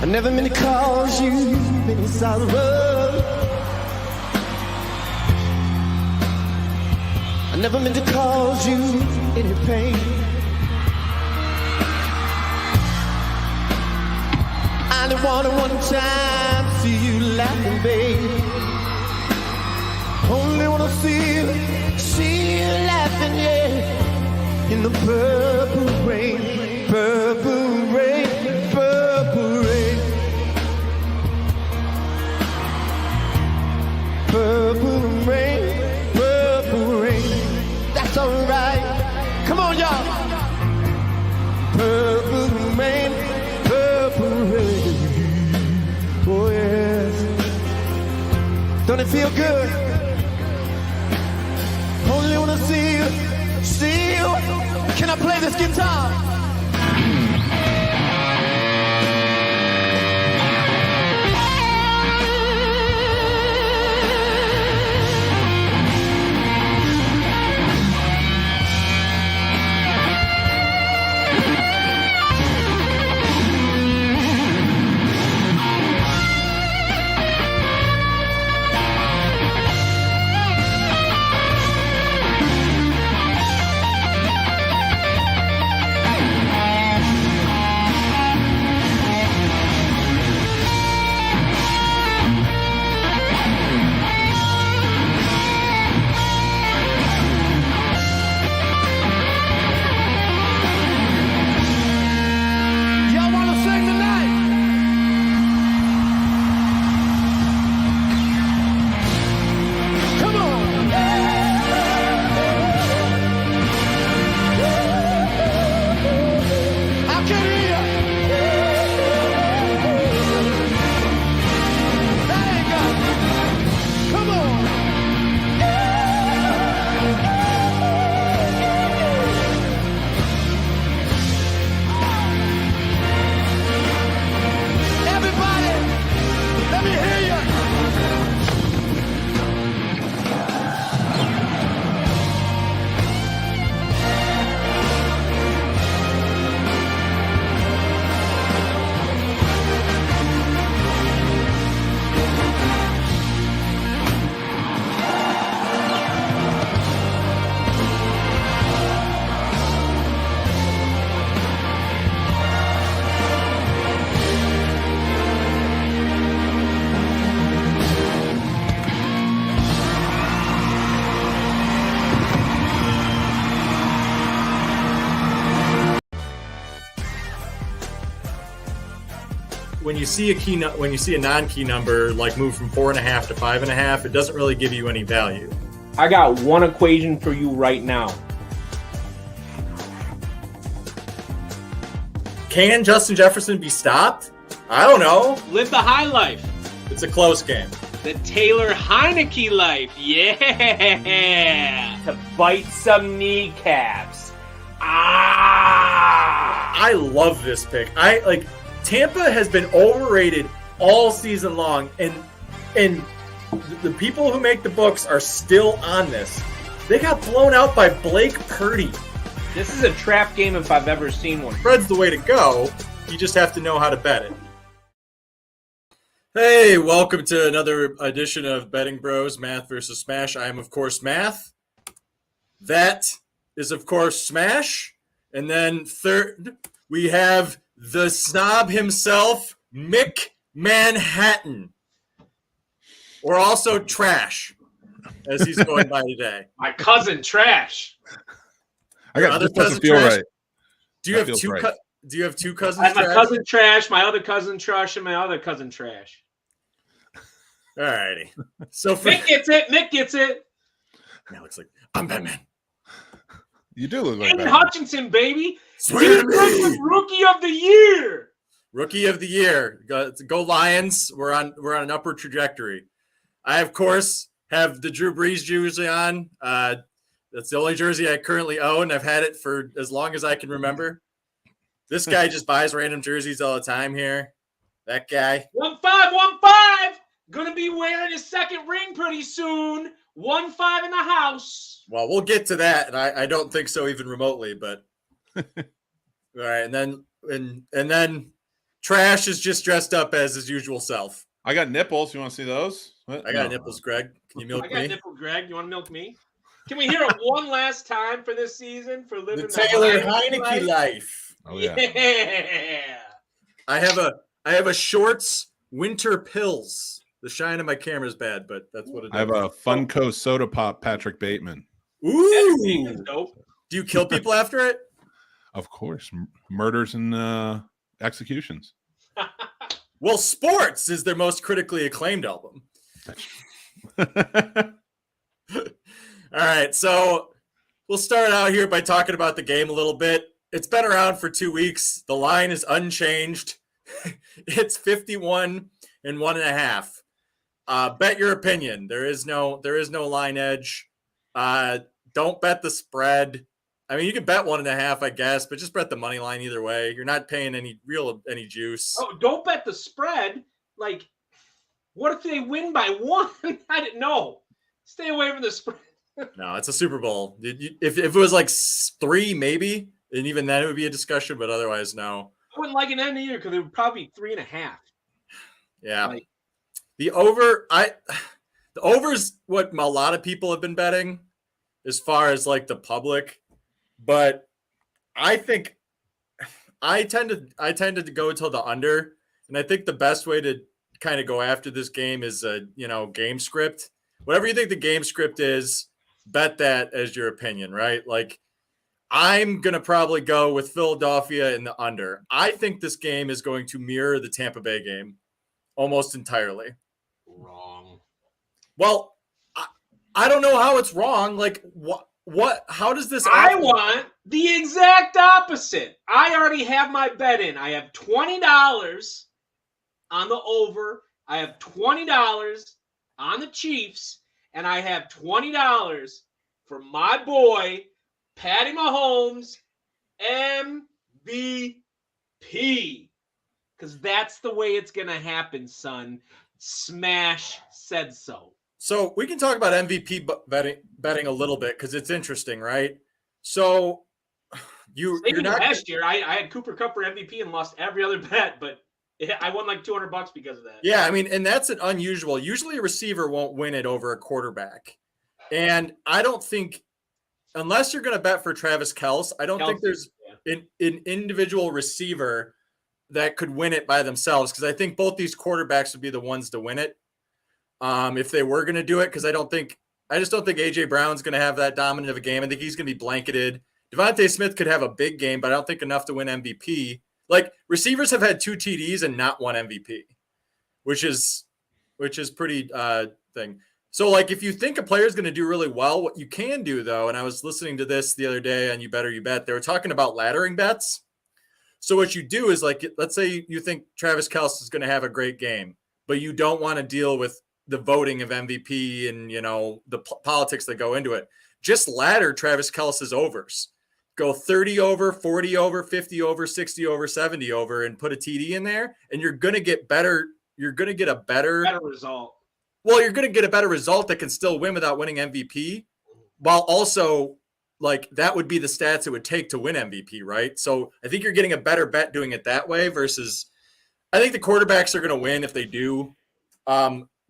I never meant to cause you any sorrow. I never meant to cause you any pain. I only wanted one time to see you laughing, babe. Only wanna see you laughing, yeah. In the purple rain, purple rain, purple rain. Purple rain, purple rain. That's alright. Come on, y'all. Purple rain, purple rain. Oh, yes. Don't it feel good? Only wanna see you. Can I play this guitar? When you see a non-key number like move from 4.5 to 5.5, it doesn't really give you any value. I got one equation for you right now. Can Justin Jefferson be stopped? I don't know. Live the high life. It's a close game. The Taylor Heineke life. Yeah. To bite some kneecaps. I love this pick. Tampa has been overrated all season long, and the people who make the books are still on this. They got blown out by Blake Purdy. This is a trap game if I've ever seen one. Spread's the way to go. You just have to know how to bet it. Hey, welcome to another edition of Betting Bros, Math versus Smash. I am, of course, Math. That is, of course, Smash. And then third, we have the snob himself, Mick Manhattan. Or also Trash, as he's going by today. My cousin Trash. I got this doesn't feel Trash? right. Do you have two? Do you have two cousins? I have my Trash? cousin Trash, my other cousin Trash, and my other cousin Trash. All righty. So for Nick gets it. Nick gets it. now looks like I'm Batman. You do look like Aiden that. Hutchinson, baby. Swear to me. Rookie of the year. Rookie of the year. Go Lions. We're on an upward trajectory. I, of course, have the Drew Brees jersey on. That's the only jersey I currently own. I've had it for as long as I can remember. This guy just buys random jerseys all the time here. That guy. 1515. Gonna be wearing his second ring pretty soon. 15 in the house. Well, we'll get to that, and I don't think so even remotely. But all right, and then Trash is just dressed up as his usual self. I got nipples. You want to see those? What? I got No. nipples, Greg. Can you milk I got me? nipple, Greg. You want to milk me? Can we hear it one last time for this season for living The Taylor Heineke life? life. Oh yeah. Yeah. I have a shorts winter pills. The shine of my camera is bad, but that's what it is. I have a Funko soda pop Patrick Bateman. Ooh. Dope. Do you kill people after it? Of course, murders and executions. Well, Sports is their most critically acclaimed album. All right, so we'll start out here by talking about the game a little bit. It's been around for 2 weeks. The line is unchanged. It's 51 and 1.5. Bet your opinion. There is no line edge. Don't bet the spread. I mean, you can bet 1.5, I guess, but just bet the money line either way. You're not paying any juice. Oh, don't bet the spread. Like, what if they win by 1? I didn't know. Stay away from the spread. No, it's a Super Bowl. If it was like 3, maybe, and even then it would be a discussion, but otherwise, no. I wouldn't like an end either because it would probably be 3.5. Yeah. Like, The over's what a lot of people have been betting as far as like the public, but I think I tended to go until the under, and I think the best way to kind of go after this game is game script. Whatever you think the game script is, bet that as your opinion, right? Like, I'm going to probably go with Philadelphia in the under. I think this game is going to mirror the Tampa Bay game almost entirely. wrong. Well, I don't know how it's wrong. Like, how does this? I want the exact opposite. I already have my bet in. I have $20 on the over. I have $20 on the Chiefs. And I have $20 for my boy, Patty Mahomes, MVP. Because that's the way it's going to happen, son. Smash said so. So we can talk about MVP betting a little bit because it's interesting, right? So you're not last year. I had Cooper Kupp for MVP and lost every other bet, but I won like $200 because of that. Yeah, I mean, and that's an unusual. Usually a receiver won't win it over a quarterback. And I don't think, unless you're going to bet for Travis Kelce, I don't think there's an individual receiver that could win it by themselves, because I think both these quarterbacks would be the ones to win it if they were going to do it, because I just don't think A.J. Brown's going to have that dominant of a game. I think he's going to be blanketed. Devontae Smith could have a big game, but I don't think enough to win MVP. Like, receivers have had 2 TDs and not 1 MVP, which is pretty thing. So, like, if you think a player is going to do really well, what you can do, though, and I was listening to this the other day on You Better You Bet, they were talking about laddering bets. So what you do is, like, let's say you think Travis Kelce is going to have a great game, but you don't want to deal with the voting of MVP and, the politics that go into it. Just ladder Travis Kelce's overs. Go 30 over, 40 over, 50 over, 60 over, 70 over, and put a TD in there, and you're going to get better. You're going to get a better result. Well, you're going to get a better result that can still win without winning MVP, while also, like, that would be the stats it would take to win MVP, right? So I think you're getting a better bet doing it that way versus I think the quarterbacks are going to win if they do.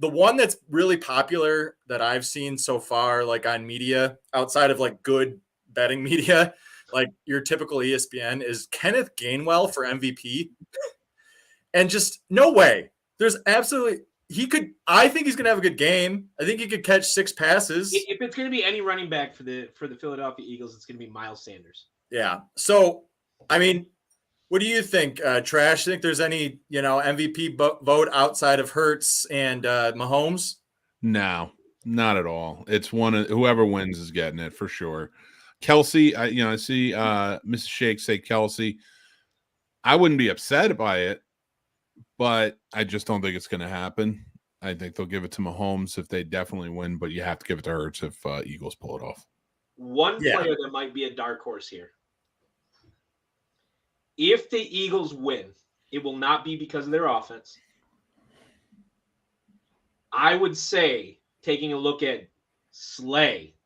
The one that's really popular that I've seen so far, like on media, outside of like good betting media, like your typical ESPN, is Kenneth Gainwell for MVP. And just no way. There's absolutely I think he's gonna have a good game. I think he could catch 6 passes. If it's gonna be any running back for the Philadelphia Eagles, it's gonna be Miles Sanders. Yeah. So I mean, what do you think, Trash? Think there's any MVP vote outside of Hurts and Mahomes? No, not at all. It's whoever wins is getting it for sure. Kelce, I see Mrs. Shake say Kelce. I wouldn't be upset by it, but I just don't think it's going to happen. I think they'll give it to Mahomes if they definitely win, but you have to give it to Hurts if Eagles pull it off. One player that might be a dark horse here. If the Eagles win, it will not be because of their offense. I would say, taking a look at Slay,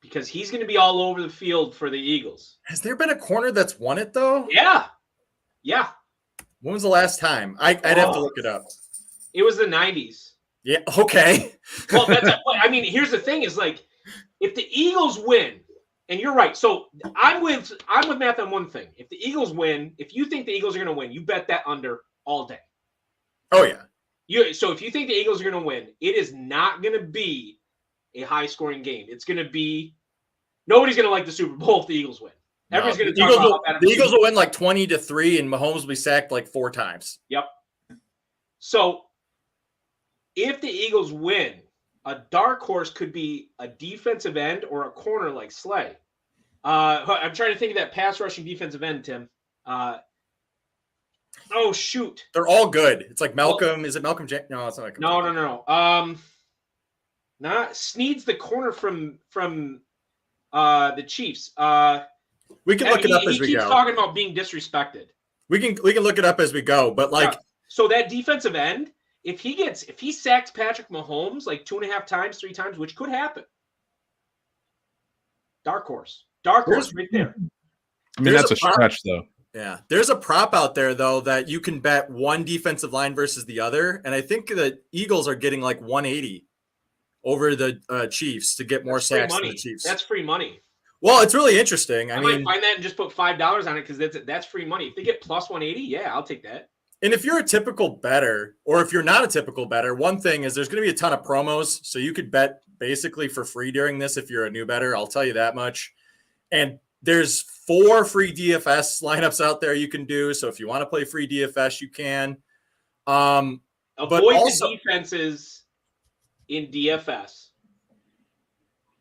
because he's going to be all over the field for the Eagles. Has there been a corner that's won it, though? Yeah. When was the last time? I'd have to look it up. It was the 90s. Yeah. Okay. Well, I mean, here's the thing: is like, if the Eagles win, and you're right. So I'm with Matt on one thing. If the Eagles win, if you think the Eagles are going to win, you bet that under all day. Oh yeah. So if you think the Eagles are going to win, it is not going to be a high-scoring game. It's going to be nobody's going to like the Super Bowl if the Eagles win. Everybody's going to talk about the Eagles will win like 20-3, and Mahomes will be sacked like 4 times. Yep. So if the Eagles win, a dark horse could be a defensive end or a corner like Slay. I'm trying to think of that pass rushing defensive end, Tim. Oh shoot! They're all good. It's like Malcolm. Is it Malcolm? No, it's not. No. Not Sneed's the corner from the Chiefs. We can look it up as we go. He keeps talking about being disrespected. We can look it up as we go. But like, so that defensive end, if he sacks Patrick Mahomes like 2.5 times, 3 times, which could happen. Dark horse right there. I mean, that's a stretch though. Yeah, there's a prop out there though that you can bet one defensive line versus the other, and I think the Eagles are getting like 180 over the Chiefs to get more sacks than the Chiefs. That's free money. Well, it's really interesting. I mean, might find that and just put $5 on it because that's free money. If they get plus 180, yeah, I'll take that. And if you're a typical bettor, or if you're not a typical bettor, one thing is there's going to be a ton of promos, so you could bet basically for free during this if you're a new bettor. I'll tell you that much. And there's 4 free DFS lineups out there you can do. So if you want to play free DFS, you can. Avoid the defenses in DFS.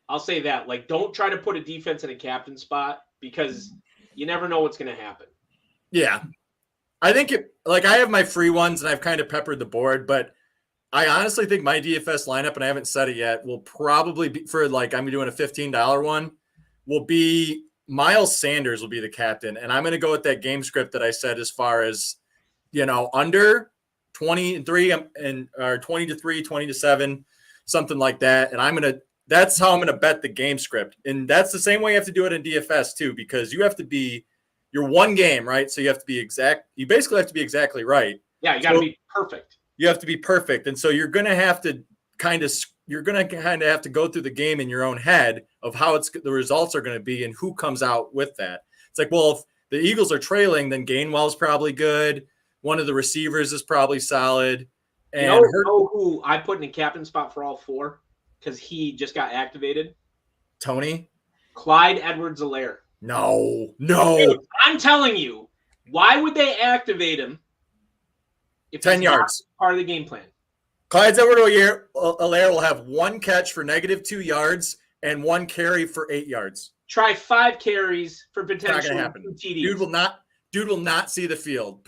I'll say that. Like, don't try to put a defense in a captain spot because you never know what's going to happen. Yeah. I think I have my free ones and I've kind of peppered the board, but I honestly think my DFS lineup, and I haven't said it yet, will probably be for I'm doing a $15 one, will be Miles Sanders will be the captain. And I'm going to go with that game script that I said as far as, under 23 and or 20-3, 20-7, something like that. And that's how I'm going to bet the game script. And that's the same way you have to do it in DFS too, because you have to be, you're one game, right? So you have to be exact. You basically have to be exactly right. Yeah, you got to be perfect. You have to be perfect. And so you're going to have to kind of have to go through the game in your own head of how the results are going to be and who comes out with that. It's like, well, if the Eagles are trailing, then Gainwell's probably good. One of the receivers is probably solid. And you know who I put in a captain spot for all 4 because he just got activated? Tony? Clyde Edwards-Helaire. No. Dude, I'm telling you, why would they activate him if 10 yards? Part of the game plan. Clyde Edwards-Helaire will have 1 catch for -2 yards and 1 carry for 8 yards. Try 5 carries for potential TDs. Dude will not see the field.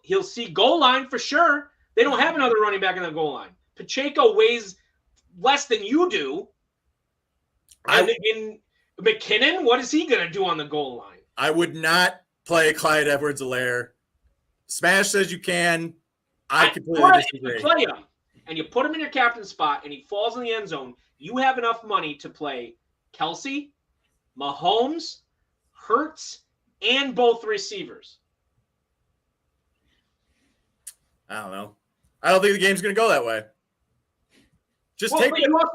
He'll see goal line for sure. They don't have another running back in the goal line. Pacheco weighs less than you do. And in McKinnon, what is he going to do on the goal line? I would not play Clyde Edwards-Helaire. Smash says you can. I completely disagree. If you play him and you put him in your captain spot and he falls in the end zone, you have enough money to play Kelsey, Mahomes, Hurts, and both receivers. I don't know. I don't think the game's going to go that way. You also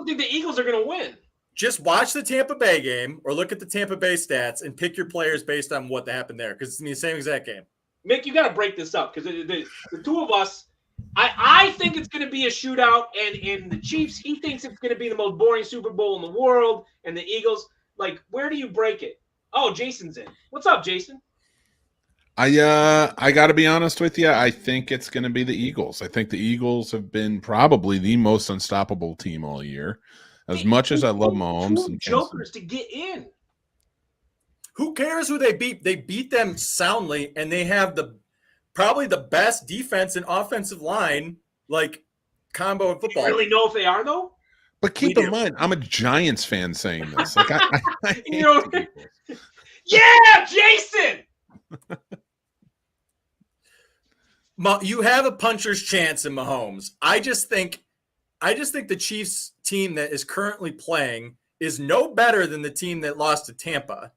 think the Eagles are going to win. Just watch the Tampa Bay game or look at the Tampa Bay stats and pick your players based on what happened there because it's the same exact game. Mick, you got to break this up because the two of us, I think it's going to be a shootout, and the Chiefs, he thinks it's going to be the most boring Super Bowl in the world, and the Eagles, where do you break it? Oh, Jason's in. What's up, Jason? I got to be honest with you. I think it's going to be the Eagles. I think the Eagles have been probably the most unstoppable team all year. As much as I love Mahomes and jokers to get in. Who cares who they beat? They beat them soundly, and they have probably the best defense and offensive line combo in football. You really know if they are though? But keep in mind, I'm a Giants fan saying this. I hate yeah, Jason. You have a puncher's chance in Mahomes. I just think the Chiefs team that is currently playing is no better than the team that lost to Tampa.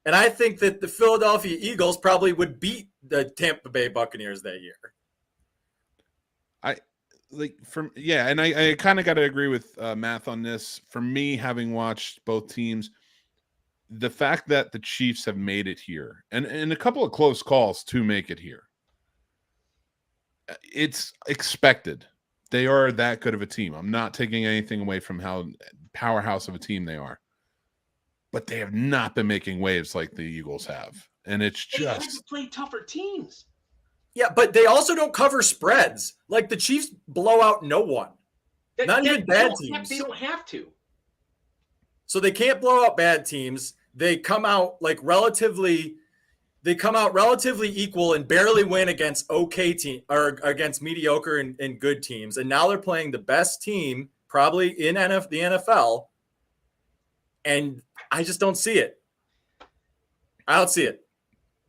And I think that the Philadelphia Eagles probably would beat the Tampa Bay Buccaneers that year. And I kind of got to agree with Math on this. For me, having watched both teams, the fact that the Chiefs have made it here and a couple of close calls to make it here, it's expected. They are that good of a team. I'm not taking anything away from how powerhouse of a team they are, but they have not been making waves like the Eagles have. And it's They had just to play tougher teams. Yeah, but they also don't cover spreads. Like the Chiefs blow out no one. Not even bad teams. They don't have to. So they can't blow out bad teams. They come out relatively equal and barely win against okay team or against mediocre and good teams. And now they're playing the best team probably in the NFL. And I just don't see it. I don't see it.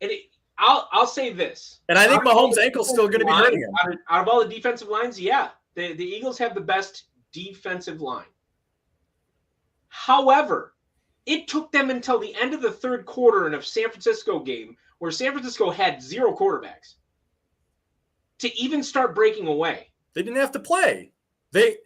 And I'll say this. And I think Mahomes' ankle's still going to be hurting him. Out of all the defensive lines, yeah. The Eagles have the best defensive line. However, it took them until the end of the third quarter in a San Francisco game where San Francisco had 0 quarterbacks to even start breaking away. They didn't have to play. They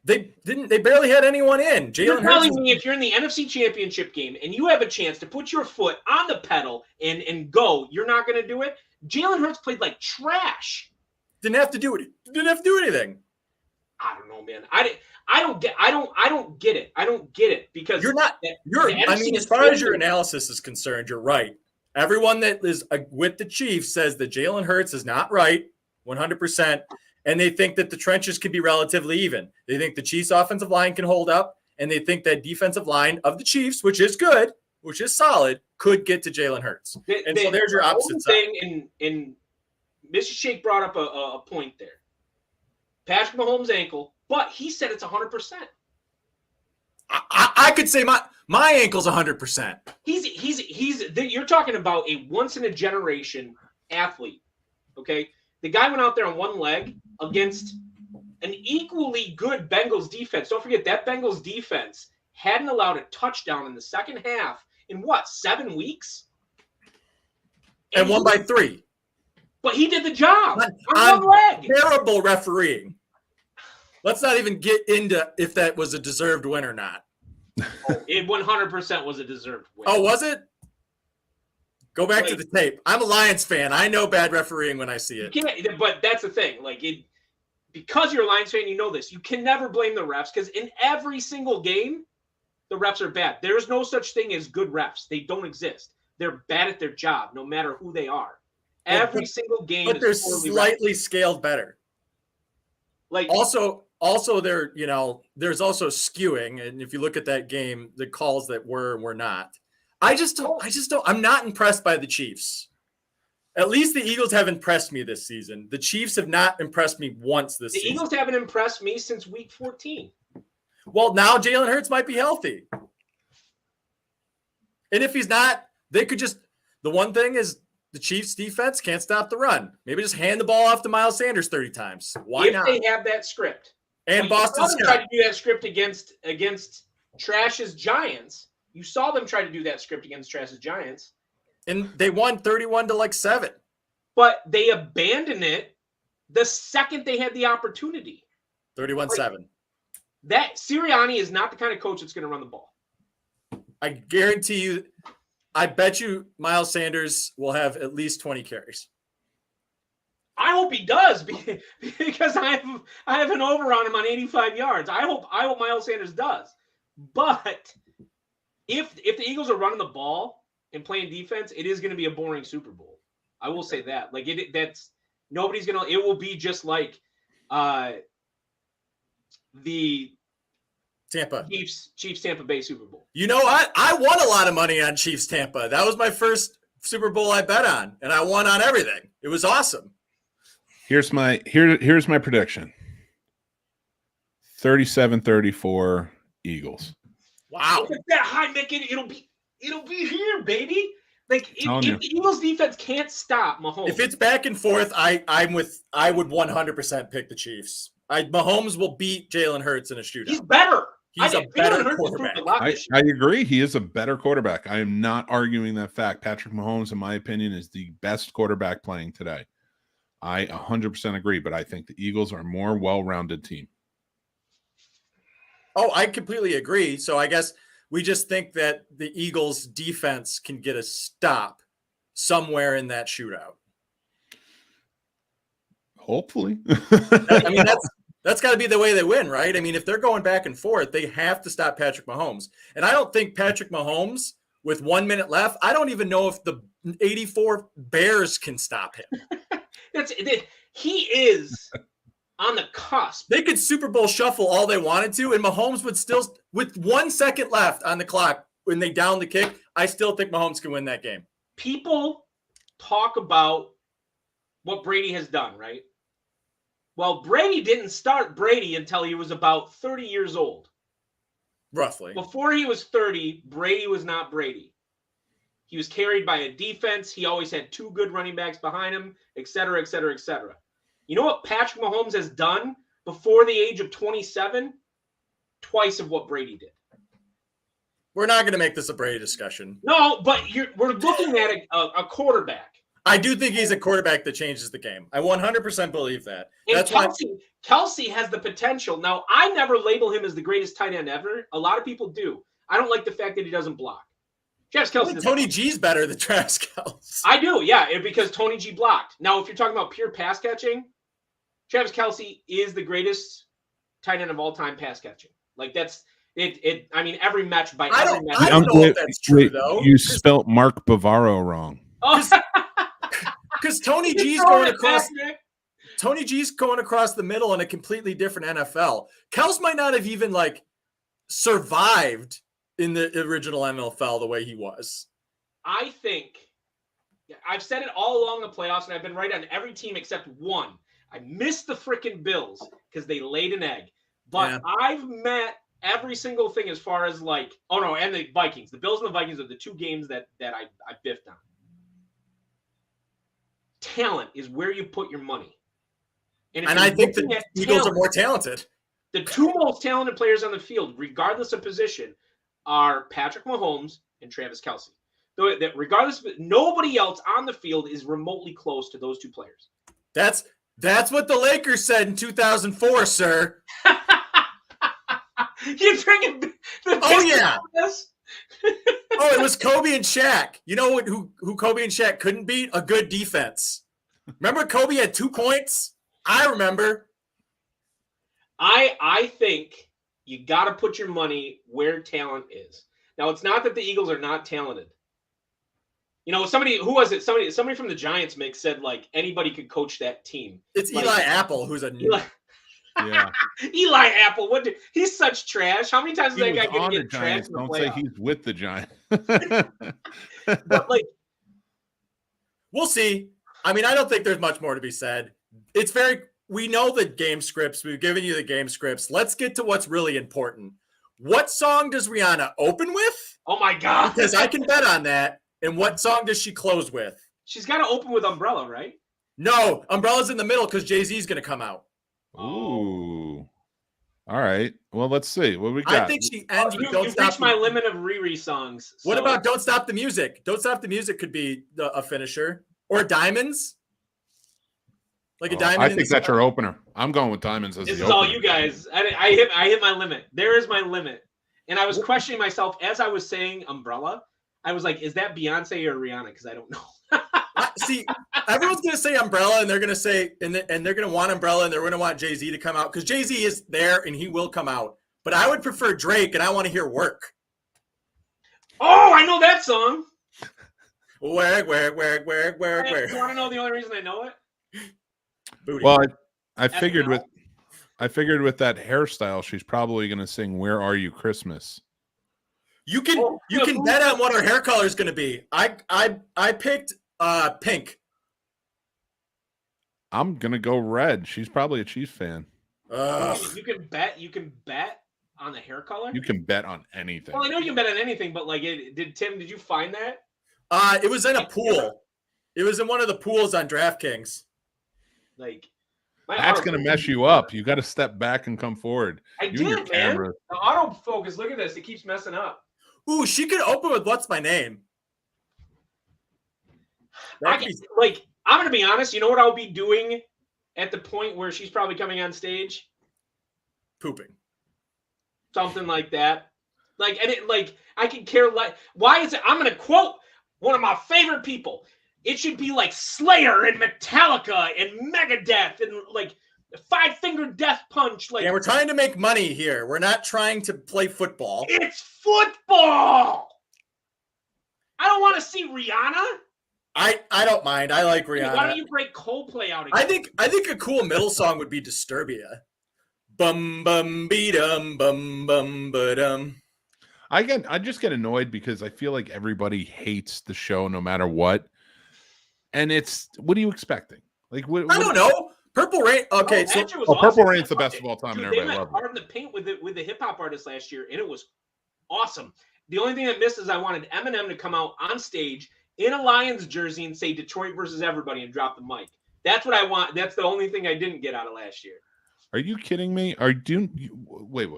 barely had anyone in. You're telling me if you're in the NFC Championship game and you have a chance to put your foot on the pedal and go, you're not going to do it? Jalen Hurts played like trash. Didn't have to do it. Didn't have to do anything. I don't know, man. I don't get it. I don't get it because as far as your analysis is concerned, you're right. Everyone that is with the Chiefs says that Jalen Hurts is not right 100%. And they think that the trenches can be relatively even. They think the Chiefs' offensive line can hold up, and they think that defensive line of the Chiefs, which is good, which is solid, could get to Jalen Hurts. So there's your opposite thing. And Mr. Shake brought up a point there. Patrick Mahomes' ankle, but he said it's 100%. I could say my ankle's 100%. You're talking about a once in a generation athlete, okay? The guy went out there on one leg against an equally good Bengals defense. Don't forget that Bengals defense hadn't allowed a touchdown in the second half in 7 weeks? And won by 3. But he did the job on one leg. Terrible refereeing. Let's not even get into if that was a deserved win or not. It 100% was a deserved win. Oh, was it? Go back to the tape. I'm a Lions fan. I know bad refereeing when I see it. But that's the thing. Because you're a Lions fan, you know this. You can never blame the refs because in every single game, the refs are bad. There is no such thing as good refs. They don't exist. They're bad at their job, no matter who they are. Every single game, but they're slightly scaled better. Also, they're there's also skewing, and if you look at that game, the calls that were and were not. I just don't. I'm not impressed by the Chiefs. At least the Eagles have impressed me this season. The Chiefs have not impressed me once this season. The Eagles haven't impressed me since week 14. Well, now Jalen Hurts might be healthy. And if he's not, they could just – the one thing is the Chiefs' defense can't stop the run. Maybe just hand the ball off to Miles Sanders 30 times. Why not? If they have that script. And Boston Scott. Tried to do that script against Trash's Giants. You saw them try to do that script against Trash's Giants. And they won 31-7. But they abandoned it the second they had the opportunity. 31-7. That Sirianni is not the kind of coach that's going to run the ball. I guarantee you, I bet you Miles Sanders will have at least 20 carries. I hope he does because I have an over on him on 85 yards. I hope Miles Sanders does. But if the Eagles are running the ball and playing defense, it is going to be a boring Super Bowl. I will say that. Nobody's going to – it will be just like the Chiefs Tampa Bay Super Bowl. You know what? I won a lot of money on Chiefs Tampa. That was my first Super Bowl I bet on, and I won on everything. It was awesome. Here's my prediction. 37-34 Eagles. Wow. Look at that high, Mick. It'll be here, baby. If the Eagles defense can't stop Mahomes. If it's back and forth, I would 100% pick the Chiefs. Mahomes will beat Jalen Hurts in a shootout. He's better. He's a better quarterback. I agree. He is a better quarterback. I am not arguing that fact. Patrick Mahomes, in my opinion, is the best quarterback playing today. I 100% agree, but I think the Eagles are a more well-rounded team. Oh, I completely agree. So I guess we just think that the Eagles defense can get a stop somewhere in that shootout. Hopefully. I mean, that's got to be the way they win, right? I mean, if they're going back and forth, they have to stop Patrick Mahomes. And I don't think Patrick Mahomes, with 1 minute left, I don't even know if the 84 Bears can stop him. He is on the cusp. They could Super Bowl shuffle all they wanted to, and Mahomes would still, with 1 second left on the clock when they down the kick, I still think Mahomes can win that game. People talk about what Brady has done, right? Well, Brady didn't start Brady until he was about 30 years old. Roughly. Before he was 30, Brady was not Brady. He was carried by a defense. He always had 2 good running backs behind him, et cetera, et cetera, et cetera. You know what Patrick Mahomes has done before the age of 27? Twice of what Brady did. We're not going to make this a Brady discussion. No, but we're looking at a quarterback. I do think he's a quarterback that changes the game. I 100% believe that. And That's Kelsey has the potential. Now, I never label him as the greatest tight end ever. A lot of people do. I don't like the fact that he doesn't block. Travis Kelce. Tony G's better than Travis Kelce. I do, yeah, because Tony G blocked. Now, if you're talking about pure pass catching, Travis Kelce is the greatest tight end of all time pass catching. Like that's it. I mean, every match by every match. I don't know if that's true though. You spelt Mark Bavaro wrong. Because Tony G's going across. Tony G's going across the middle in a completely different NFL. Kels might not have even survived in the original NFL the way he was. I think I've said it all along the playoffs, and I've been right on every team except one. I missed the freaking Bills because they laid an egg. But yeah. I've met every single thing as far as and the Vikings. The Bills and the Vikings are the 2 games that I biffed on. Talent is where you put your money. And I think the Eagles are more talented. The 2 most talented players on the field, regardless of position, are Patrick Mahomes and Travis Kelce. Regardless, nobody else on the field is remotely close to those 2 players. That's what the Lakers said in 2004, sir. You're drinking the yeah. It was Kobe and Shaq. You know who Kobe and Shaq couldn't beat? A good defense. Remember Kobe had 2 points? I remember. I think you got to put your money where talent is. Now, it's not that the Eagles are not talented. You know, somebody from the Giants said anybody could coach that team. It's Eli Apple, who's a Eli. Yeah. Eli Apple, he's such trash. How many times is that guy going to get trashed in the playoffs? Don't say he's with the Giants. But we'll see. I mean, I don't think there's much more to be said. We know the game scripts. We've given you the game scripts. Let's get to what's really important. What song does Rihanna open with? Oh my God. Because I can bet on that. And what song does she close with? She's got to open with Umbrella, right? No, Umbrella's in the middle because Jay-Z's going to come out. Ooh. All right. Well, let's see. What we got? I think she ends with Don't Stop. You've reached my limit of Riri songs. What about Don't Stop the Music? Don't Stop the Music could be a finisher. Or Diamonds. A diamond. I think that's your opener. I'm going with Diamonds as the opener. This is all you guys. I hit my limit. There is my limit. And I was questioning myself as I was saying Umbrella. I was like, is that Beyonce or Rihanna? Because I don't know. See, everyone's going to say Umbrella, and they're going to say, and they're going to want Umbrella, and they're going to want Jay-Z to come out because Jay-Z is there and he will come out. But I would prefer Drake, and I want to hear Work. Oh, I know that song. Work. You want to know the only reason I know it? Booty. Well, I figured with that hairstyle, she's probably going to sing "Where Are You Christmas." You can bet on what her hair color is going to be. I picked pink. I'm gonna go red. She's probably a Chiefs fan. You can bet on the hair color. You can bet on anything. Well, I know you can bet on anything, but did you find that? It was in a pool. It was in one of the pools on DraftKings. That's going to mess you up. You got to step back and come forward. I You and your did, man. camera. The autofocus. Look at this. It keeps messing up. Ooh, she could open with "What's My Name." I'm going to be honest. You know what I'll be doing at the point where she's probably coming on stage? Pooping. Something like that. I could care less. Why is it? I'm going to quote one of my favorite people. It should be like Slayer and Metallica and Megadeth and like Five Finger Death Punch. Like, yeah, we're trying to make money here. We're not trying to play football. It's football. I don't want to see Rihanna. I don't mind. I like Rihanna. Why don't you break Coldplay out again? I think a cool middle song would be Disturbia. Bum bum be-dum bum bum ba-dum. I just get annoyed because I feel like everybody hates the show no matter what. And what are you expecting? Like what I don't know. Purple Rain. Okay, so Purple Rain's the best of all time, Dude, and everybody they loved went hard in the paint with the hip hop artist last year, and it was awesome. The only thing that missed is I wanted Eminem to come out on stage in a Lions jersey and say Detroit versus everybody and drop the mic. That's what I want. That's the only thing I didn't get out of last year. Are you kidding me? Wait.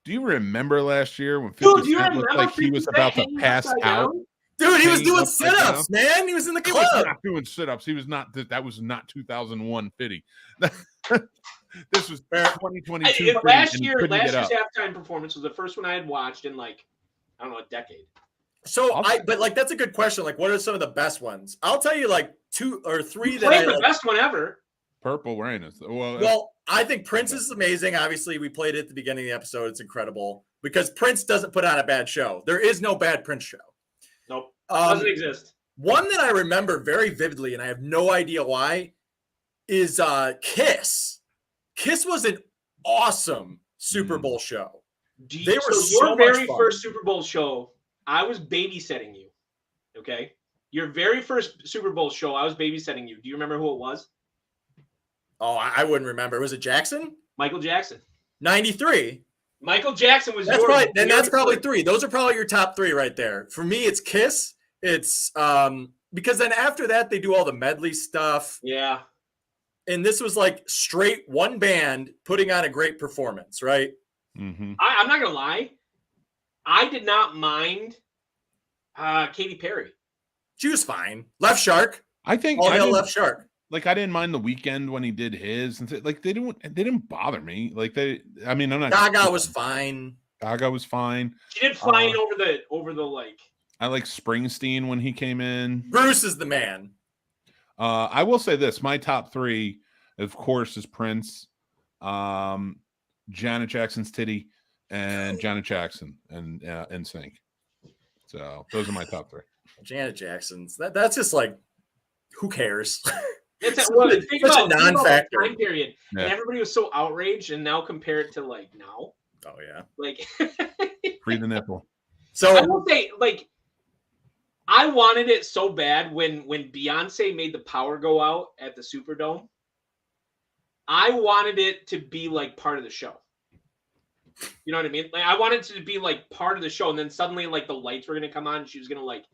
Do you remember last year when 50 Cent looked like he was about to pass out? Dude, he was doing sit-ups, man. He was in the club. He was not doing sit-ups. He was not. That was not 2001 Fitty. This was 2022. Last year's halftime performance was the first one I had watched in a decade. So that's a good question. Like, what are some of the best ones? I'll tell you like 2 or 3 that the best one ever. Purple Rain is well. I think Prince is amazing. Obviously, we played it at the beginning of the episode. It's incredible because Prince doesn't put on a bad show. There is no bad Prince show. Nope. Doesn't exist. One that I remember very vividly, and I have no idea why, is Kiss. Kiss was an awesome Super Bowl show. Your very first Super Bowl show, I was babysitting you. Okay? Your very first Super Bowl show, I was babysitting you. Do you remember who it was? Oh, I wouldn't remember. Was it Jackson? Michael Jackson. 93. Michael Jackson was that's probably 3. Those are probably your top 3 right there. For me, it's Kiss. It's because then after that they do all the medley stuff. Yeah. And this was like straight one band putting on a great performance, right? Mm-hmm. I'm not gonna lie. I did not mind Katy Perry. She was fine. Left Shark. I think Left Shark. Like I didn't mind The Weeknd when he did his, and like they didn't bother me. Like I'm not. Gaga was fine. Gaga was fine. She did flying over the like. I like Springsteen when he came in. Bruce is the man. I will say this: my top 3, of course, is Prince, Janet Jackson's Titty, and Janet Jackson and NSYNC. So those are my top 3. Janet Jackson's that's just like, who cares? It's think about non-factor time period, and everybody was so outraged, and now compare it to like now. Oh yeah, like free the nipple. So I will say, like, I wanted it so bad when Beyonce made the power go out at the Superdome. I wanted it to be like part of the show. You know what I mean? Like I wanted it to be like part of the show, and then suddenly like the lights were gonna come on, and she was gonna like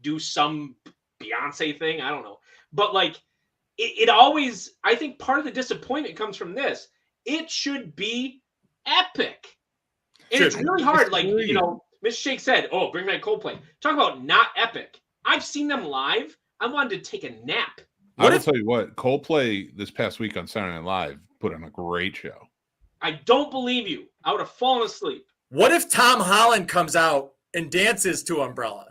do some Beyonce thing. I don't know, but like. It always, I think part of the disappointment comes from this. It should be epic. And it's really hard. Like, Miss Shake said, oh, bring back Coldplay. Talk about not epic. I've seen them live. I wanted to take a nap. I will tell you what, Coldplay this past week on Saturday Night Live put on a great show. I don't believe you. I would have fallen asleep. What if Tom Holland comes out and dances to Umbrella?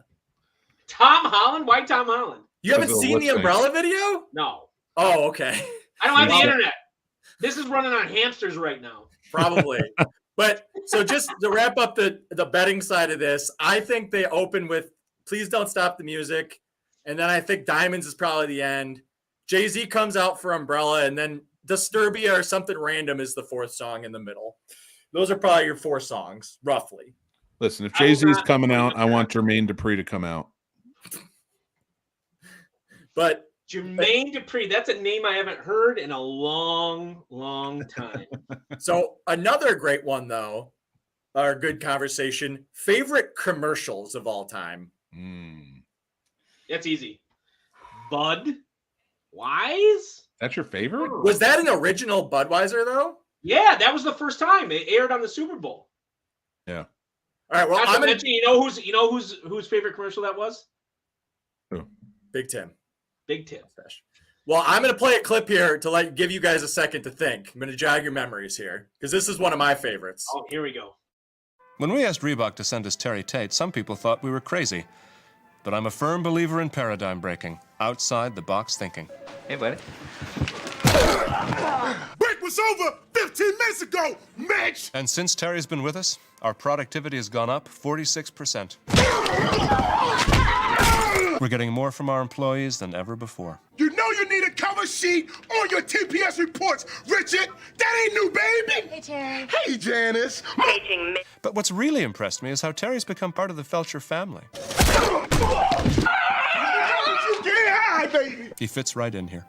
Tom Holland? Why Tom Holland? You haven't seen the Umbrella video? No. Oh, okay. I don't have the internet. This is running on hamsters right now. Probably. But so just to wrap up the betting side of this, I think they open with Please Don't Stop the Music. And then I think Diamonds is probably the end. Jay-Z comes out for Umbrella, and then Disturbia or something random is the 4th song in the middle. Those are probably your 4 songs, roughly. Listen, if Jay-Z is coming out, I want Jermaine Dupri to come out. But Jermaine Dupri, that's a name I haven't heard in a long, long time. So another great one, though, or good conversation, favorite commercials of all time. That's easy. Bud. Wise? That's your favorite? Was that an original Budweiser though? Yeah, that was the first time it aired on the Super Bowl. Yeah. All right. Well, Not to I'm gonna mention, whose favorite commercial that was? Big Tim. Big Tim. Well, I'm going to play a clip here to give you guys a second to think. I'm going to jog your memories here because this is one of my favorites. Oh, here we go. When we asked Reebok to send us Terry Tate, some people thought we were crazy. But I'm a firm believer in paradigm breaking, outside the box thinking. Hey, buddy. Break was over 15 minutes ago, Mitch! And since Terry's been with us, our productivity has gone up 46%. We're getting more from our employees than ever before. You know you need a cover sheet on your TPS reports, Richard! That ain't new, baby! Hey, Terry. Hey, Janice! But what's really impressed me is how Terry's become part of the Felcher family. You get high, baby! He fits right in here.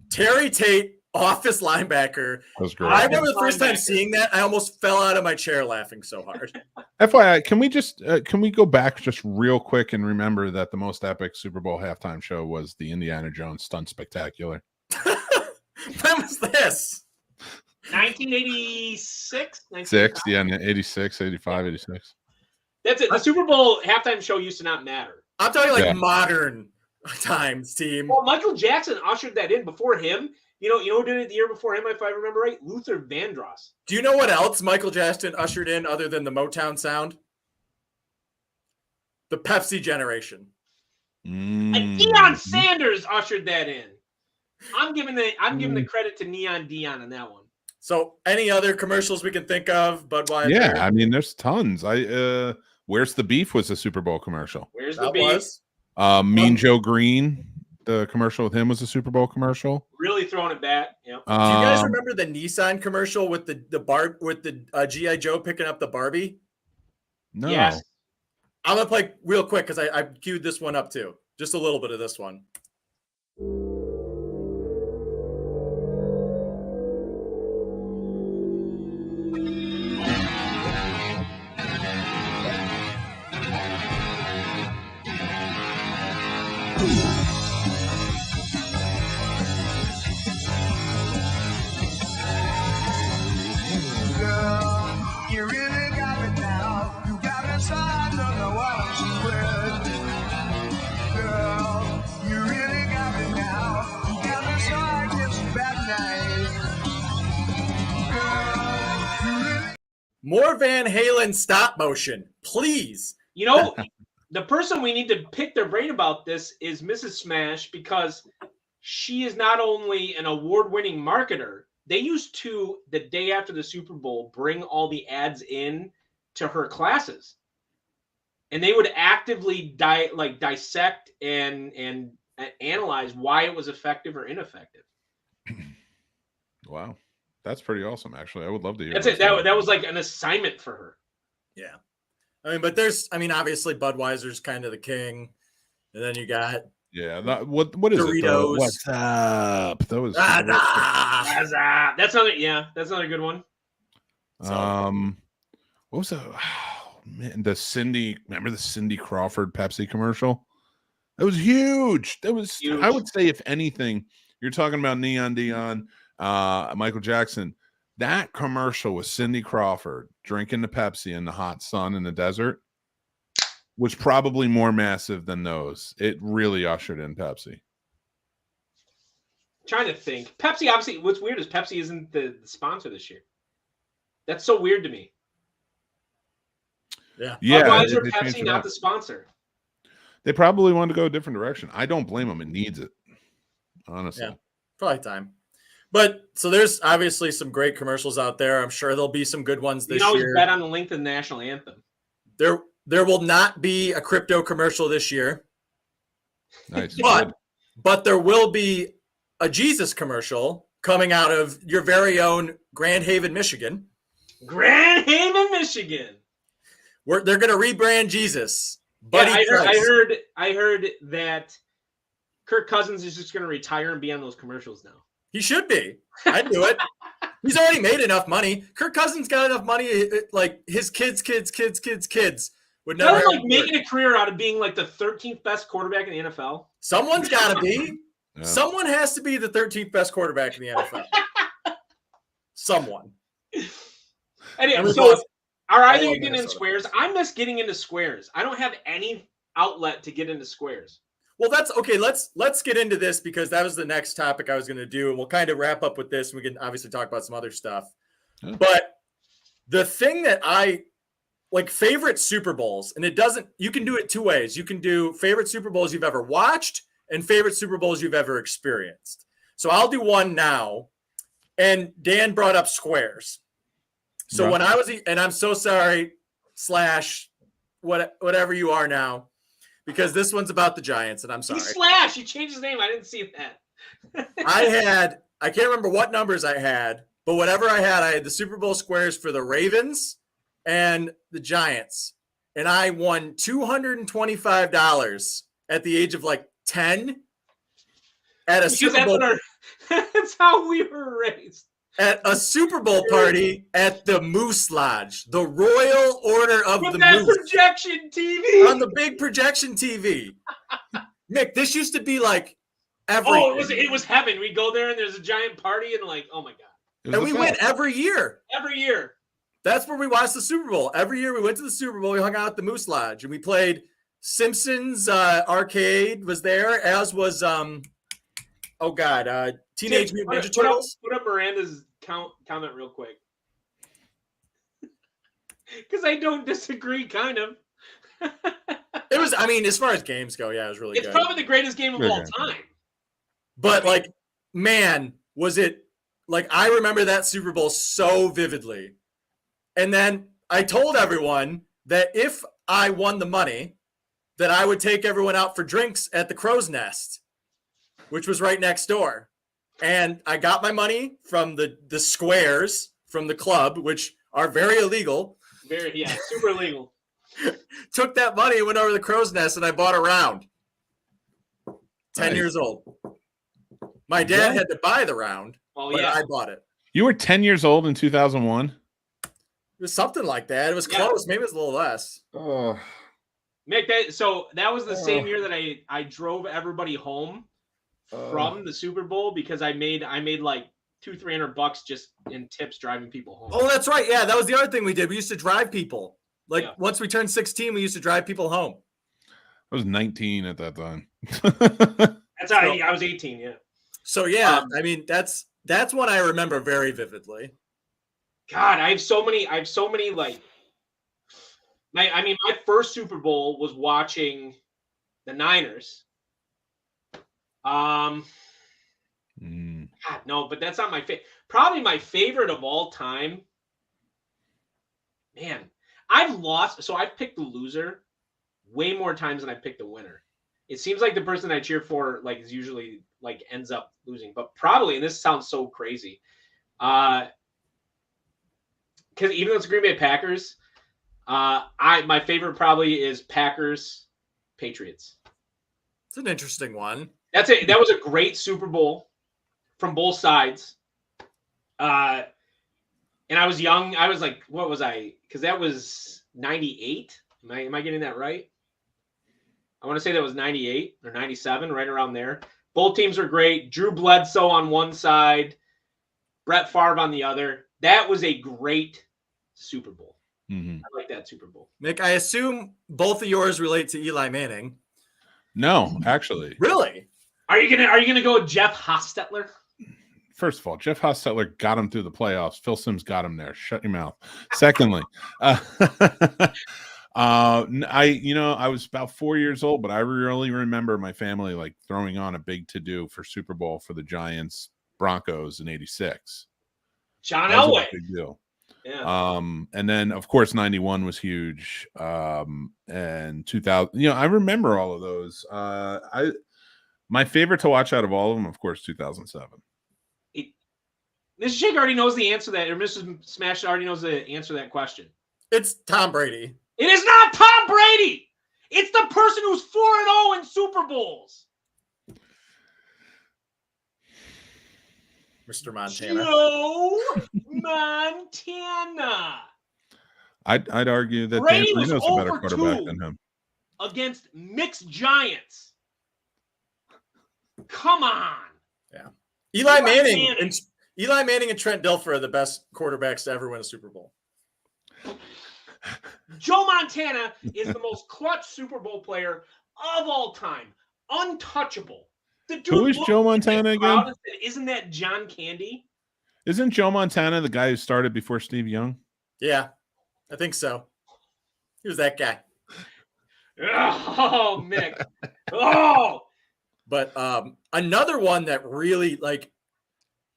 Terry Tate, office linebacker. That was great. I remember the first time seeing that, I almost fell out of my chair laughing so hard. FYI, can we go back just real quick and remember that the most epic Super Bowl halftime show was the Indiana Jones Stunt Spectacular? When was this? 1986? 6, yeah, 86, 85, 86. That's it. The Super Bowl halftime show used to not matter. I'm talking Yeah. modern times, team. Well, Michael Jackson ushered that in before him. You know who did it the year before him, if I remember right? Luther Vandross. Do you know what else Michael Jackson ushered in other than the Motown sound? The Pepsi generation. And Deion Sanders ushered that in. I'm giving the credit to Neon Deion on that one. So, any other commercials we can think of? Budweiser. Yeah, I mean, there's tons. Where's the Beef was a Super Bowl commercial. Where's the That beef? was. Mean Joe Green, the commercial with him was a Super Bowl commercial. Really throwing it back. Yeah. Do you guys remember the Nissan commercial with the G.I. Joe picking up the Barbie? No. Yes. I'm gonna play real quick because I queued this one up too. Just a little bit of this one. You really got me now. You got me so I don't know what I'm with. Girl, you really got me now. You got me so I get some bad nights. Girl, you really. More Van Halen stop motion, please. You know, the person we need to pick their brain about this is Mrs. Smash, because she is not only an award-winning marketer, they used to, the day after the Super Bowl, bring all the ads in to her classes. And they would actively dissect and analyze why it was effective or ineffective. Wow. That's pretty awesome, actually. I would love to hear That's those it. That things. was like an assignment for her. Yeah. Obviously Budweiser's kind of the king. And then you got Yeah. What is Doritos. it? What's up? That was That's another good one. What was that? Oh, man, remember the Cindy Crawford Pepsi commercial? That was huge. That was Huge. I would say, if anything, you're talking about Neon Deion, Michael Jackson. That commercial with Cindy Crawford drinking the Pepsi in the hot sun in the desert was probably more massive than those. It really ushered in Pepsi. Trying to think. Pepsi, obviously, what's weird is Pepsi isn't the sponsor this year. That's so weird to me. yeah. Yeah, Budweiser, they changed Pepsi, it not up. the sponsor. They probably wanted to go a different direction. I don't blame them. It needs it, honestly. Yeah. Probably time. But so there's obviously some great commercials out there. I'm sure there'll be some good ones You this can always year. bet on the length of the national anthem. There will not be a crypto commercial this year, Nice. but there will be a Jesus commercial coming out of your very own Grand Haven, Michigan. Grand Haven, Michigan. They're going to rebrand Jesus. Yeah, Buddy Christ. I heard that Kirk Cousins is just going to retire and be on those commercials now. He should be. I'd do it. He's already made enough money. Kirk Cousins got enough money, like his kids would Tell never him have like worked. making a career out of being like the 13th best quarterback in the NFL. Someone's got to be. Yeah. Someone has to be the 13th best quarterback in the NFL. Someone. Anyway, And we so both- are all either of you getting in Minnesota. squares? I miss getting into squares. I don't have any outlet to get into squares. Well, that's okay. Let's get into this because that was the next topic I was going to do, and we'll kind of wrap up with this. We can obviously talk about some other stuff, but the thing that I like favorite Super Bowls, and it doesn't. You can do it two ways. You can do favorite Super Bowls you've ever watched and favorite Super Bowls you've ever experienced. So I'll do one now, and Dan brought up squares. So Right. when I was, and I'm so sorry, whatever you are now. Because this one's about the Giants, and I'm sorry. He's Slash. He changed his name. I didn't see that. I can't remember what numbers I had, but whatever I had the Super Bowl squares for the Ravens and the Giants. And I won $225 at the age of like 10 at a Because Super Bowl that's how we were raised. at a Super Bowl party at the Moose Lodge, the Royal Order of With the that Moose. projection TV. On the big projection TV. Nick, this used to be like every It was heaven. We go there and there's a giant party and like, oh my God. It was and the we best. went every year. Every year. That's where we watched the Super Bowl. Every year we went to the Super Bowl. We hung out at the Moose Lodge and we played Simpsons Arcade was there, as was Teenage Mutant Ninja Turtles. Put up Miranda's comment real quick. Because I don't disagree, kind of. It was, I mean, as far as games go, yeah, it was really It's good. probably the greatest game of Good all game. time. But like, man, was it like I remember that Super Bowl so vividly. And then I told everyone that if I won the money, that I would take everyone out for drinks at the Crow's Nest, which was right next door. And I got my money from the squares from the club, which are very illegal. Super illegal. Took that money and went over to the Crow's Nest and I bought a round. 10 Nice. years old. My dad had to buy the round, Well, but yeah. I bought it. You were 10 years old in 2001. It was something like that. It was Yeah. close. Maybe it was a little less. Oh, Mick, that was the same year that I drove everybody home from the Super Bowl because I made like $200-300 just in tips driving people home. Oh, that's right. Yeah, that was the other thing we did. We used to drive people. Like Yeah. once we turned 16, we used to drive people home. I was 19 at that time. That's how I was 18. Yeah. So yeah, I mean that's one I remember very vividly. God, I have so many like. My first Super Bowl was watching the Niners. Mm. God, no, but that's not my favorite. Probably my favorite of all time. Man, I've lost. So I've picked the loser way more times than I picked the winner. It seems like the person I cheer for like is usually like ends up losing, but probably, and this sounds so crazy, because even though it's Green Bay Packers, my favorite probably is Packers Patriots. It's an interesting one. That was a great Super Bowl from both sides. And I was young. I was like, what was I? Because that was 98. Am I getting that right? I want to say that was 98 or 97, right around there. Both teams are great. Drew Bledsoe on one side, Brett Favre on the other. That was a great Super Bowl. Mhm. I like that Super Bowl. Nick, I assume both of yours relate to Eli Manning. No, actually. Really? Are you gonna go with Jeff Hostetler? First of all, Jeff Hostetler got him through the playoffs. Phil Simms got him there. Shut your mouth. Secondly, I was about 4 years old, but I really remember my family like throwing on a big to-do for Super Bowl for the Giants Broncos in '86. John That was Elway. a big deal. Yeah. And then of course 91 was huge. And 2000, I remember all of those. My favorite to watch out of all of them, of course, 2007. Mrs. Shake already knows the answer to that, or Mrs. Smash already knows the answer to that question. It's Tom Brady. It is not Tom Brady. It's the person who's 4-0 in Super Bowls. Mr. Montana. Joe Montana. I'd argue that Dan Brady was Marino's a better over quarterback 2 than him. against mixed giants. Come on. Yeah. Eli Manning and Trent Dilfer are the best quarterbacks to ever win a Super Bowl. Joe Montana is the most clutch Super Bowl player of all time. Untouchable. The dude Who is looked Joe at Montana the again? crowd and said, "Isn't that John Candy?" Isn't Joe Montana the guy who started before Steve Young? Yeah, I think so. He was that guy. Oh, Mick. Oh. But another one that really, like,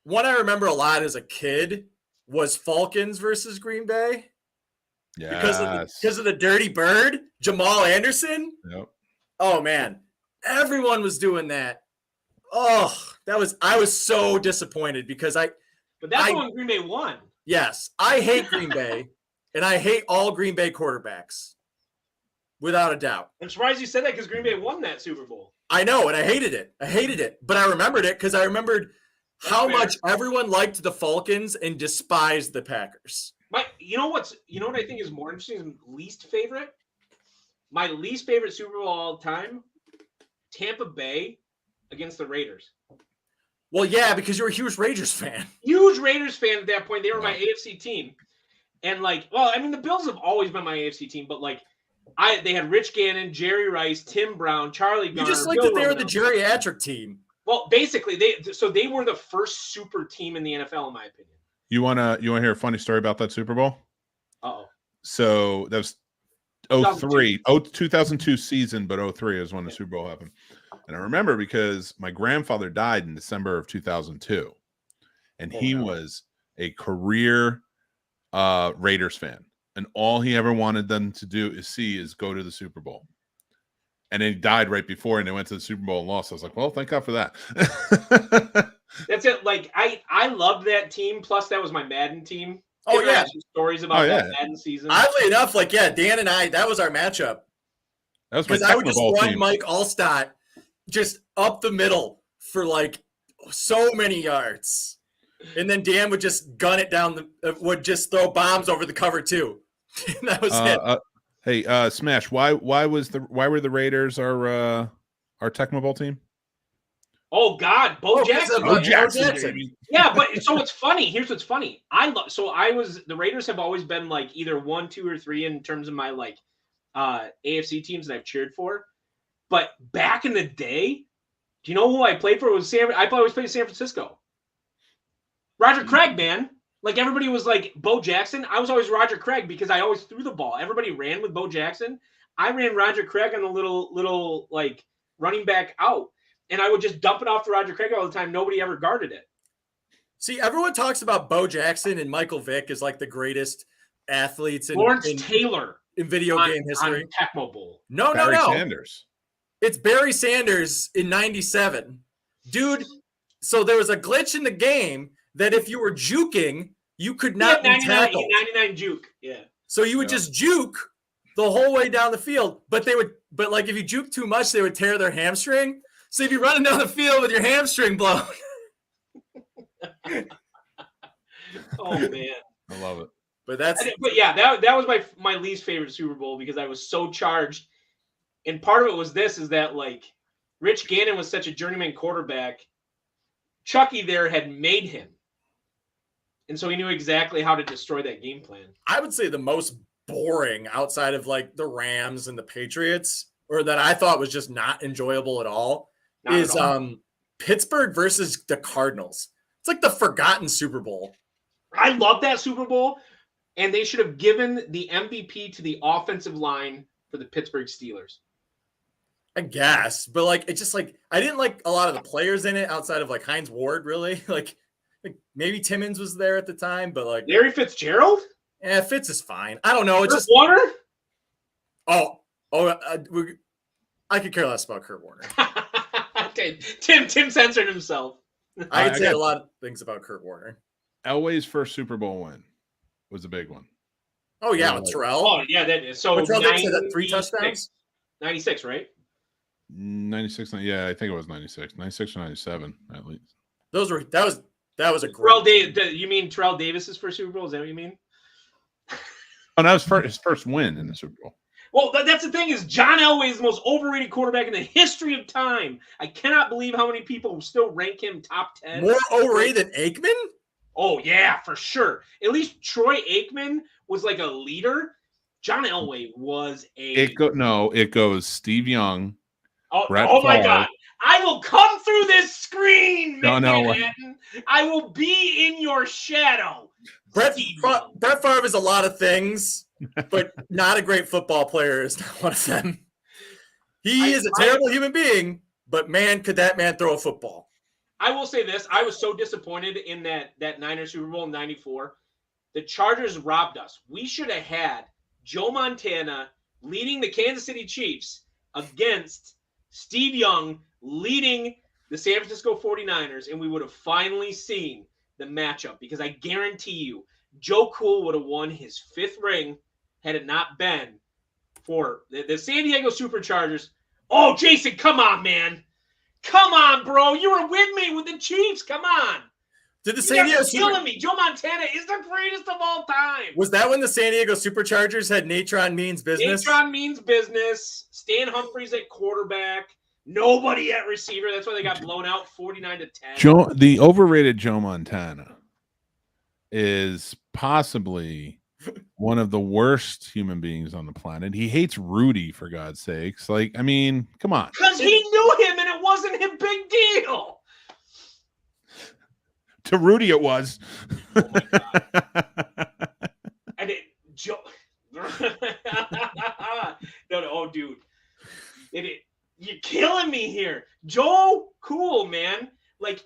one I remember a lot as a kid was Falcons versus Green Bay. Yeah. Because of the Dirty Bird, Jamal Anderson. Yep. Oh, man. Everyone was doing that. Oh, I was so disappointed because But that's when Green Bay won. Yes, I hate Green Bay, and I hate all Green Bay quarterbacks, without a doubt. I'm surprised you said that because Green Bay won that Super Bowl. I know, and I hated it. But I remembered it because I remembered how much everyone liked the Falcons and despised the Packers. You know what I think is more interesting is least favorite? My least favorite Super Bowl of all time, Tampa Bay against the Raiders. Well, yeah, because you're a huge Raiders fan. Huge Raiders fan at that point. They were my AFC team. And the Bills have always been my AFC team, but they had Rich Gannon, Jerry Rice, Tim Brown, Charlie Garner. You just like that they were the geriatric team. Well, basically, they were the first super team in the NFL, in my opinion. You wanna hear a funny story about that Super Bowl? Uh-oh. So that was 2002 season, but 03 is when the Super Bowl happened. And I remember because my grandfather died in December of 2002, and he was a career Raiders fan, and all he ever wanted them to do is go to the Super Bowl. And then he died right before, and they went to the Super Bowl and lost. I was like, well, thank God for that. That's it. I loved that team. Plus, that was my Madden team. Oh, yeah. Stories about that Madden season. Oddly enough, Dan and I, that was our matchup. That was my because I would just run team. Mike Allstott just up the middle for so many yards. And then Dan would just gun it down, would just throw bombs over the cover too. And that was it. Hey, Smash, why were the Raiders our Tecmo Bowl team? Oh God, Bo Jackson. Bo Jackson. Yeah, but so what's funny? Here's what's funny. The Raiders have always been either 1, 2, or 3 in terms of my AFC teams that I've cheered for. But back in the day, do you know who I played for? I always played San Francisco. Roger Craig, man. Everybody was Bo Jackson. I was always Roger Craig because I always threw the ball. Everybody ran with Bo Jackson. I ran Roger Craig on the little running back out. And I would just dump it off to Roger Craig all the time. Nobody ever guarded it. See, everyone talks about Bo Jackson and Michael Vick as the greatest athletes Lawrence Taylor in video game history. On Tecmo Bowl. No. Sanders. It's Barry Sanders in 97. Dude, so there was a glitch in the game that if you were juking, you could not be tackled. 99 juke, yeah. So you would just juke the whole way down the field, but if you juke too much, they would tear their hamstring. So you'd be running down the field with your hamstring blown. Oh man, I love it. But that was my least favorite Super Bowl because I was so charged, and part of it was is that Rich Gannon was such a journeyman quarterback. Chucky there had made him, and so he knew exactly how to destroy that game plan. I would say the most boring outside of the Rams and the Patriots, or that I thought was just not enjoyable at all, is Pittsburgh versus the Cardinals. It's the forgotten Super Bowl. I love that Super Bowl, and they should have given the MVP to the offensive line for the Pittsburgh Steelers. I guess, but it's just I didn't like a lot of the players in it outside of Hines Ward, really. Maybe Timmons was there at the time, but Larry Fitzgerald? Yeah, Fitz is fine. I don't know. It's just Warner? I could care less about Kurt Warner. Okay, Tim censored himself. I could say a lot of things about Kurt Warner. Elway's first Super Bowl win was a big one. Oh yeah, with Terrell. Oh yeah, that is so. Terrell had 3 touchdowns. 96, right? 96. Yeah, I think it was 96. 96 or 97 at least. That was a great. You mean Terrell Davis's first Super Bowl? Is that what you mean? Oh, that was his first win in the Super Bowl. Well, that's the thing is John Elway is the most overrated quarterback in the history of time. I cannot believe how many people still rank him top 10. More overrated than Aikman? Oh, yeah, for sure. At least Troy Aikman was like a leader. John Elway was a... It goes Steve Young. Oh my Favre. God. I will come through this screen, No. Manhattan. I will be in your shadow. Brett Favre is a lot of things, but not a great football player is not one of them. He is a terrible human being, but man, could that man throw a football. I will say this. I was so disappointed in that Niners Super Bowl in 94. The Chargers robbed us. We should have had Joe Montana leading the Kansas City Chiefs against Steve Young leading the San Francisco 49ers, and we would have finally seen the matchup, because I guarantee you Joe Cool would have won his 5th ring had it not been for the San Diego Superchargers. Oh, Jason, come on, man. Come on, bro. You were with me with the Chiefs. Come on. Did the San Diego killing me. Joe Montana is the greatest of all time. Was that when the San Diego Superchargers had Natron Means Business? Natron Means Business. Stan Humphries at quarterback. Nobody at receiver. That's why they got blown out 49-10. The overrated Joe Montana is possibly one of the worst human beings on the planet. He hates Rudy, for God's sakes. Like, I mean, come on. Because he knew him and it wasn't a big deal. To Rudy, it was. Oh my God. And Joe. No, oh, dude. You're killing me here. Joe Cool, man. Like,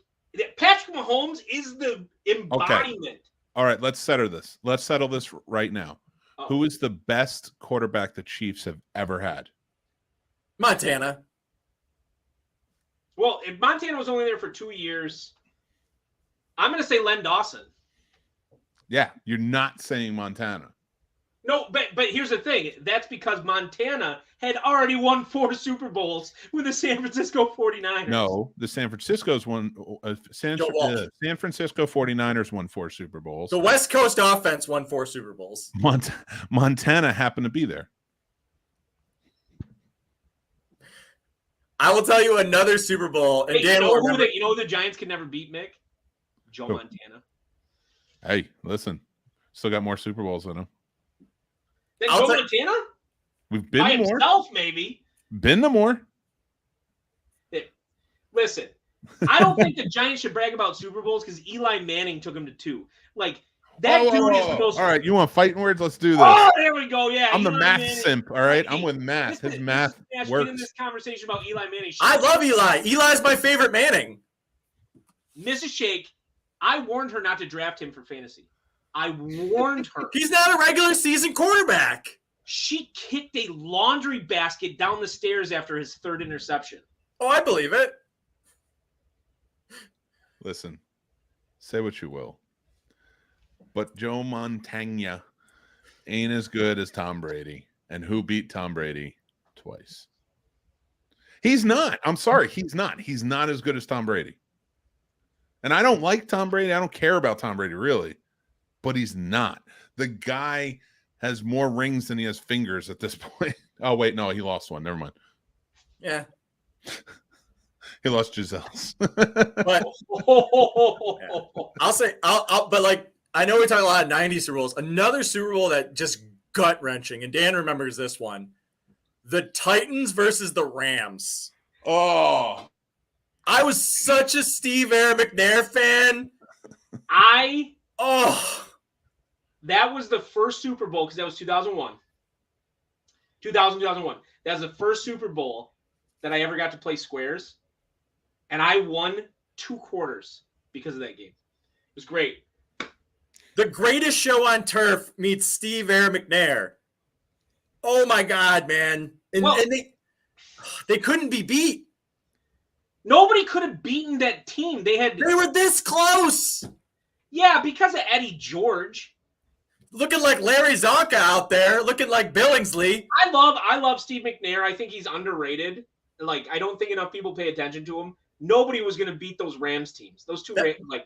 Patrick Mahomes is the embodiment. Okay. All right, let's settle this. Let's settle this right now. Uh-oh. Who is the best quarterback the Chiefs have ever had? Montana. Well, if Montana was only there for 2 years, I'm going to say Len Dawson. Yeah, you're not saying Montana. No, but here's the thing. That's because Montana had already won 4 Super Bowls with the San Francisco 49ers. No, the San Francisco 49ers won 4 Super Bowls. The West Coast offense won 4 Super Bowls. Montana happened to be there. I will tell you another Super Bowl. And Hey, Dan will remember. you know who the Giants could never beat, Mick? Joe Who? Montana. Hey, listen, still got more Super Bowls than him. Then I'll Joe say- Montana? We've been By to more. himself, maybe. Been to more. Listen, I don't think the Giants should brag about Super Bowls because Eli Manning took them to 2. Like, that dude is the most... All right, you want fighting words? Let's do this. Oh, there we go. Yeah, I'm the Eli math Manning. simp. All right, I'm Hey, with math. His listen, math Smash, works. Get in this conversation about Eli Manning. I love Eli. Eli's my favorite Manning. Mrs. Shake, I warned her not to draft him for fantasy. I warned her. He's not a regular season quarterback. She kicked a laundry basket down the stairs after his 3rd interception. Oh, I believe it. Listen, say what you will, but Joe Montana ain't as good as Tom Brady. And who beat Tom Brady twice? He's not. I'm sorry. He's not. He's not as good as Tom Brady. And I don't like Tom Brady. I don't care about Tom Brady, really. But he's not. The guy has more rings than he has fingers at this point. Oh, wait. No, he lost one. Never mind. Yeah. He lost Giselle's. But I'll say, but like, I know we talk a lot of 90s Super Bowls. Another Super Bowl that just gut wrenching, and Dan remembers this one: the Titans versus the Rams. Oh, I was such a Steve Aaron McNair fan. That was the first Super Bowl because that was 2001. 2001. That was the first Super Bowl that I ever got to play squares. And I won 2 quarters because of that game. It was great. The greatest show on turf meets Steve Aaron McNair. Oh my God, man. And they couldn't be beat. Nobody could have beaten that team. They were this close. Yeah, because of Eddie George. Looking like Larry Zonka out there, looking like Billingsley. I love Steve McNair. I think he's underrated. Like, I don't think enough people pay attention to him. Nobody was going to beat those Rams teams. Those two,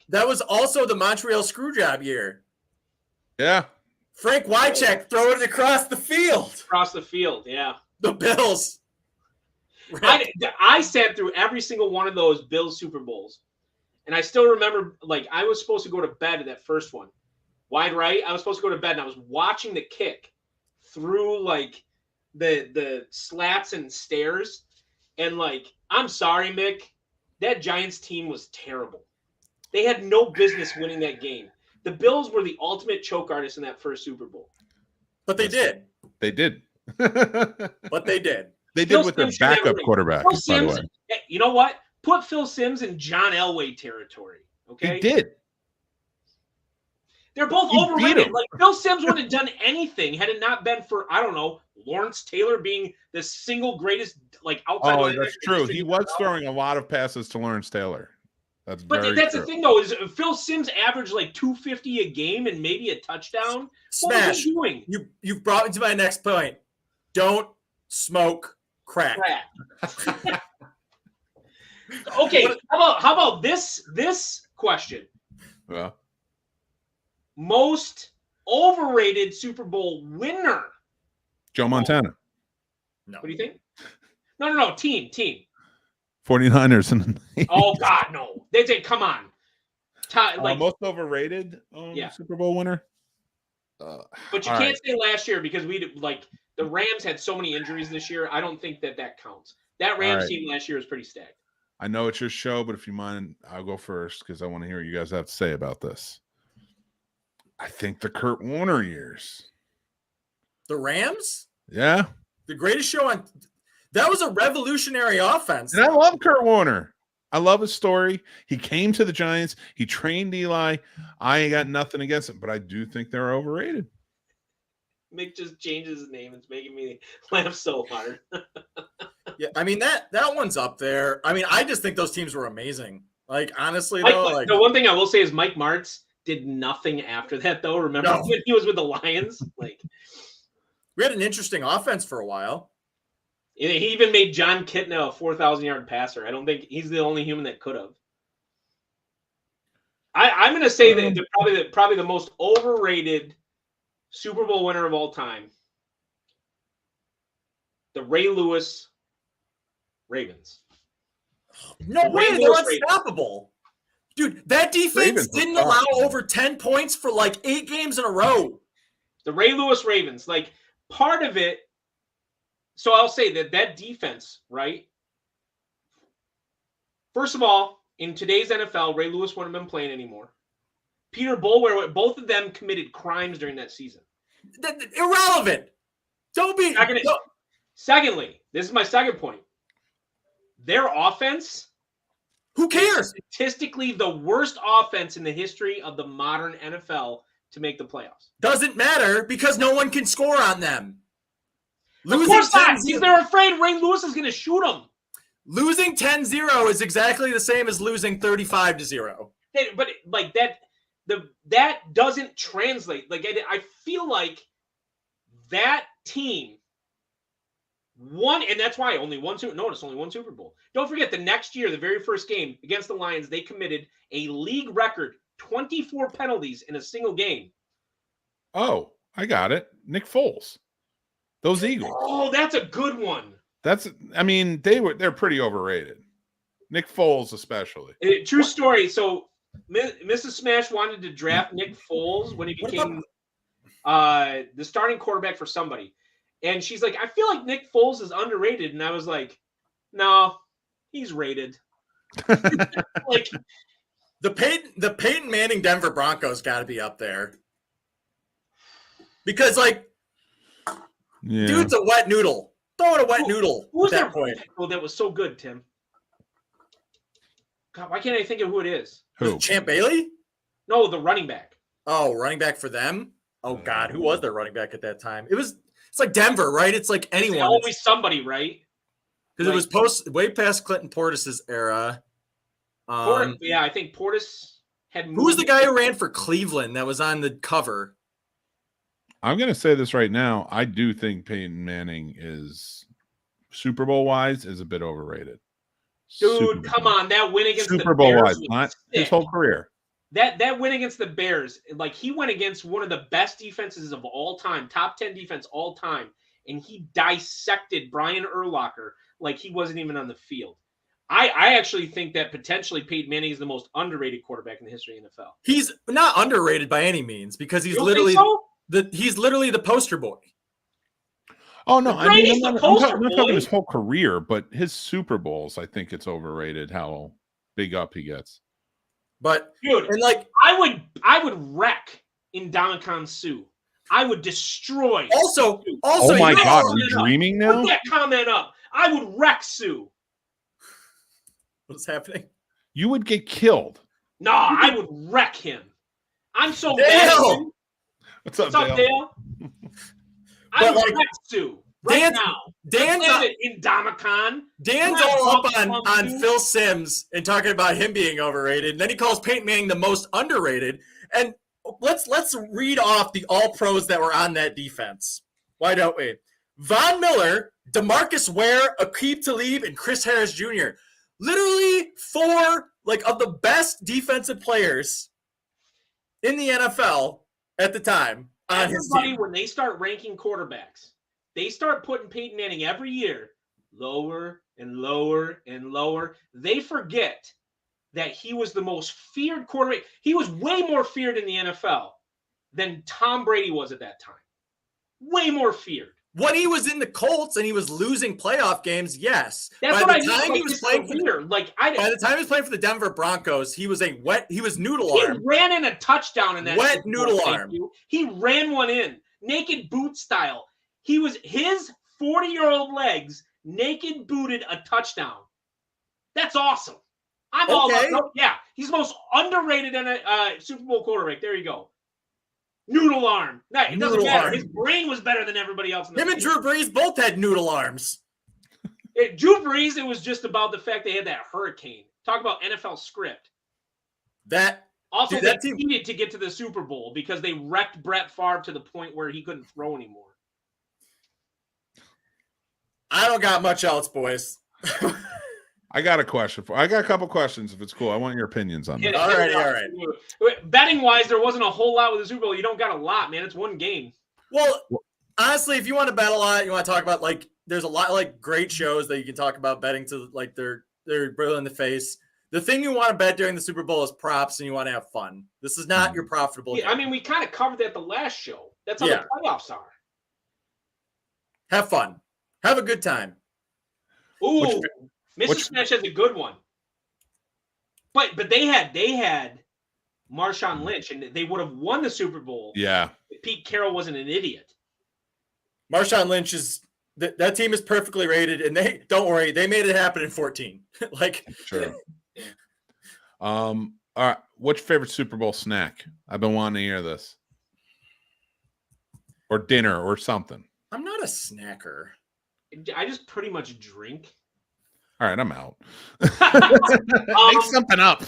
that was also the Montreal Screwjob year. Yeah. Frank Wycheck throwing it across the field. Across the field, yeah. The Bills. I sat through every single one of those Bills Super Bowls. And I still remember, like, I was supposed to go to bed at that first one. Wide right. I was supposed to go to bed, and I was watching the kick through, like, the slats and stairs. And, like, I'm sorry, Mick. That Giants team was terrible. They had no business winning that game. The Bills were the ultimate choke artists in that first Super Bowl. But they did. They did. But they did. They did with their backup quarterback, by the way. You know what? Put Phil Simms in John Elway territory. Okay? He did. They're both overrated. Like, Phil Simms wouldn't have done anything had it not been for, I don't know, Lawrence Taylor being the single greatest, like, outside. Oh, that's true. He was throwing a lot of passes to Lawrence Taylor. That's true. The thing, though, is Phil Simms averaged like 250 a game and maybe a touchdown. Smash. What was he doing? You've brought me to my next point. Don't smoke crack. Okay, how about this question? Yeah. Most overrated Super Bowl winner. Joe Montana. No. What do you think? No. Team. 49ers. And Oh, God, no. They say, come on. most overrated Super Bowl winner? But you can't say last year because the Rams had so many injuries this year. I don't think that counts. That Rams team last year was pretty stacked. I know it's your show, but if you mind, I'll go first because I want to hear what you guys have to say about this. I think the Kurt Warner years. The Rams? Yeah. The greatest show on. That was a revolutionary offense. And I love Kurt Warner. I love his story. He came to the Giants. He trained Eli. I ain't got nothing against him, but I do think they're overrated. Mick just changes his name. It's making me laugh so hard. Yeah, I mean, that one's up there. I mean, I just think those teams were amazing. Like, honestly, though. The one thing I will say is Mike Martz did nothing after that, though. Remember when he was with the Lions? Like, we had an interesting offense for a while. He even made John Kitna a 4,000-yard passer. I don't think he's the only human that could have. I'm going to say that they're probably the most overrated Super Bowl winner of all time. The Ray Lewis Ravens. No way, they're unstoppable. Dude, that defense didn't allow over 10 points for like 8 games in a row. The Ray Lewis Ravens, like, part of it. So I'll say that defense, right? First of all, in today's NFL, Ray Lewis wouldn't have been playing anymore. Peter Bulwer, both of them committed crimes during that season. Irrelevant. Don't be. Secondly, this is my second point. Their offense. Who cares? Statistically, the worst offense in the history of the modern NFL to make the playoffs. Doesn't matter because no one can score on them. Of course not, because they're afraid Ray Lewis is going to shoot them. Losing 10-0 is exactly the same as losing 35-0. But like that doesn't translate. Like, I feel like that team won, and that's why only one Super Bowl. Don't forget, the next year, the very first game against the Lions, they committed a league record 24 penalties in a single game. Oh, I got it. Nick Foles. Those Eagles. Oh, that's a good one. They're pretty overrated. Nick Foles especially. True story. So Mrs. Smash wanted to draft Nick Foles when he became the starting quarterback for somebody. And she's like, I feel like Nick Foles is underrated. And I was like, no, he's rated. Like, the Peyton Manning Denver Broncos got to be up there. Because, like, dude's a wet noodle. Throw it a wet noodle. Who's at that point? Oh, that was so good, Tim. God, why can't I think of who it is? Who? Champ Bailey? No, the running back. Oh, running back for them? Oh, God. Who was their running back at that time? It's like Denver, right? It's like anyone. It's always somebody, right? Because it was way past Clinton Portis' era. I think Portis had moved. Who was the guy who ran for Cleveland that was on the cover? I'm going to say this right now. I do think Peyton Manning is, Super Bowl-wise, is a bit overrated. Dude, come on. That win against Super the Bowl Bears wise, not his whole career. That win against the Bears, like he went against one of the best defenses of all time, top 10 defense all time, and he dissected Brian Urlacher like he wasn't even on the field. I actually think that potentially Peyton Manning is the most underrated quarterback in the history of the NFL. He's not underrated by any means because he's You don't literally think so? he's literally the poster boy. Oh no, I mean, Brady's I'm the not poster talking boy. his whole career, but his Super Bowls, I think it's overrated how big up he gets. But Dude, and like I would wreck Ndamukong Suh. I would destroy. also Oh my you know- God, are comment you up. dreaming now? Put that comment up. I would wreck Sue. what's happening? You would get killed. No, I would wreck him. I'm so Dale! mad at him. What's up, What's up, Dale? Dale? I But, would like, wreck Sue right Dan's- now. Dan's Let's end it in Ndamukong. Dan's Come all up on, on dude. Phil Simms and talking about him being overrated. And then he calls Peyton Manning the most underrated. And let's read off the all pros that were on that defense. Why don't we? Von Miller, DeMarcus Ware, Aqib Talib, and Chris Harris Jr. Literally 4 of the best defensive players in the NFL at the time on his Everybody, team. when they start ranking quarterbacks, they start putting Peyton Manning every year lower and lower and lower. They forget that he was the most feared quarterback. He was way more feared in the NFL than Tom Brady was at that time. Way more feared. When he was in the Colts and he was losing playoff games, yes. That's By what I the mean. time Like, he was his playing for the career. Like By the time he was playing for the Denver Broncos, he was noodle he arm. ran in a touchdown in that Wet Super Bowl, noodle thank arm. you. He ran one in naked boot style. His 40-year-old legs naked booted a touchdown. That's awesome. I'm all Okay. about. Yeah, he's the most underrated Super Bowl quarterback. There you go. Noodle arm. No, it doesn't Noodle matter. arm. His brain was better than everybody else. In the Him and team. Drew Brees both had noodle arms. Drew Brees, it was just about the fact they had that hurricane. Talk about NFL script. That Also, Dude, they that team- needed to get to the Super Bowl because they wrecked Brett Favre to the point where he couldn't throw anymore. I don't got much else, boys. I got a couple questions if it's cool. I want your opinions on Hit that. it. All right. Betting wise, there wasn't a whole lot with the Super Bowl. You don't got a lot, man. It's one game. Well, honestly, if you want to bet a lot, you want to talk about there's a lot of great shows that you can talk about betting to they're blue in the face. The thing you want to bet during the Super Bowl is props, and you want to have fun. This is not your profitable. Yeah, I game. mean, we kind of covered that the last show. That's how Yeah. the playoffs are. Have fun, have a good time. Ooh, Mrs. which- Smash has a good one. But they had Marshawn Lynch, and they would have won the Super Bowl Yeah. if Pete Carroll wasn't an idiot. Marshawn Lynch is that team is perfectly rated, and they don't worry, they made it happen in 14. Sure. All right. What's your favorite Super Bowl snack? I've been wanting to hear this. Or dinner or something. I'm not a snacker. I just pretty much drink. All right, I'm out. Um, Make something up.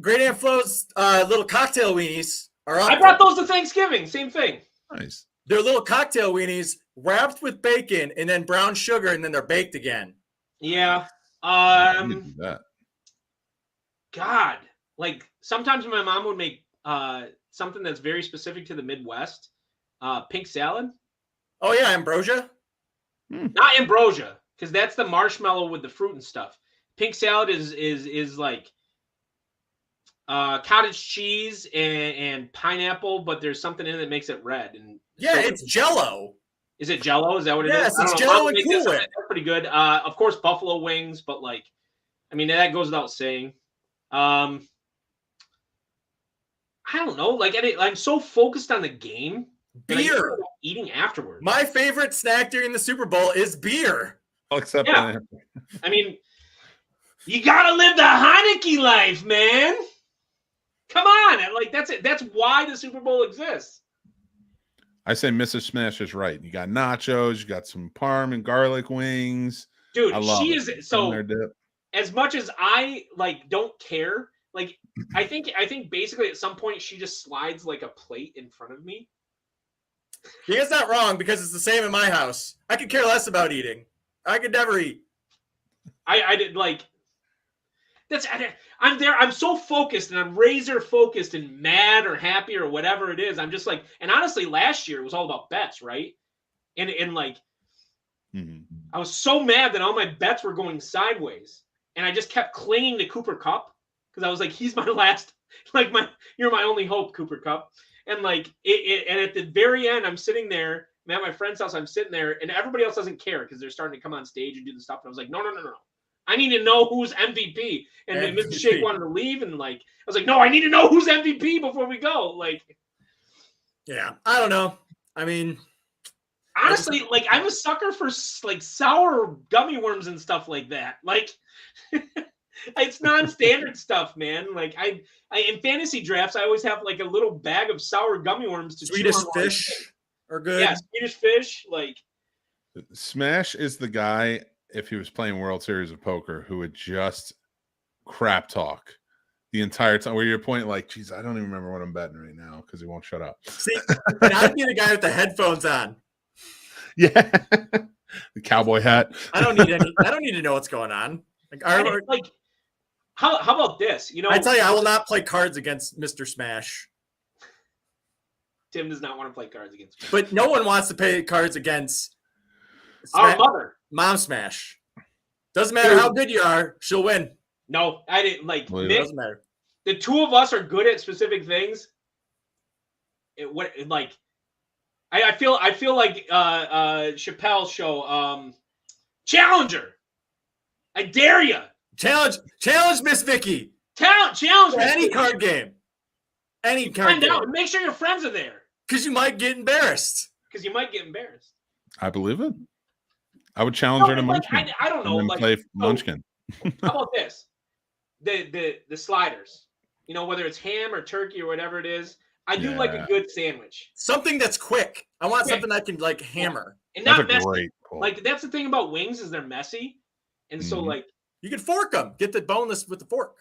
Great Aunt Flo's little cocktail weenies are up. I brought those to Thanksgiving. Same thing. Nice. They're little cocktail weenies wrapped with bacon and then brown sugar, and then they're baked again. Yeah. I need to do that. God, like sometimes my mom would make something that's very specific to the Midwest, pink salad. Oh yeah, ambrosia. Not ambrosia, because that's the marshmallow with the fruit and stuff. Pink salad is like cottage cheese and pineapple, but there's something in it that makes it red. And Yeah, so it's Jello. Is it Jello? Is that what it is? Yes, I it's don't know. Jell-O Mom and makes Cool that Whip. That's pretty good. Of course, buffalo wings, but I mean, that goes without saying. I don't know. I'm so focused on the game. that I Beer. forget about eating afterwards. My favorite snack during the Super Bowl is beer. I'll accept Yeah. that. I mean, you gotta live the Heineke life, man. Come on, that's it. That's why the Super Bowl exists. I say Mrs. Smash is right. You got nachos, you got some parm and garlic wings. Dude, I love she it. is so. In their dip. As much as I don't care, I think basically at some point she just slides like a plate in front of me. He is not wrong because it's the same in my house. I could care less about eating. I could never eat. I did I'm there. I'm so focused and I'm razor focused and mad or happy or whatever it is. I'm just like, and honestly, last year it was all about bets, right? And like, I was so mad that all my bets were going sideways, and I just kept clinging to Cooper Kupp because I was like, he's my last, like you're my only hope, Cooper Kupp. And like and at the very end, I'm sitting there. I'm at my friend's house. I'm sitting there, and everybody else doesn't care because they're starting to come on stage and do the stuff. And I was like, no. I need to know who's MVP. And then Mr. Shake wanted to leave, and like I was like, no, I need to know who's MVP before we go. Like, yeah, I don't know. I mean, honestly, like I'm a sucker for like sour gummy worms and stuff like that. Like, it's non-standard stuff, man. Like I in fantasy drafts, I always have like a little bag of sour gummy worms to Swedish chew on fish are good. Yeah, Swedish fish. Like, Smash is the guy, if he was playing World Series of Poker, who would just crap talk the entire time, where you're pointing like, geez, I don't even remember what I'm betting right now because he won't shut up. See, and I'd be the guy with the headphones on. Yeah. The cowboy hat. I don't need to know what's going on. Like, how about this? You know, I tell you, I will not play cards against Mr. Smash. Tim does not want to play cards against me. But no one wants to play cards against our mother. Mom Smash. Doesn't matter how good you are, she'll win. No, I didn't like It Nick, doesn't matter. The two of us are good at specific things. I feel like Chappelle's show, Challenger. I dare you. Challenge Miss Vicky. Challenge for any card game. Any card Find game. out. Make sure your friends are there. Because you might get embarrassed. I believe it. I would challenge her to Munchkin. I don't know. And then play Munchkin. How about this? The sliders. You know, whether it's ham or turkey or whatever it is. I do like a good sandwich. Something that's quick. I want something I can like hammer. And not messy. Like that's the thing about wings is they're messy. And so like you can fork them. Get the boneless with the fork.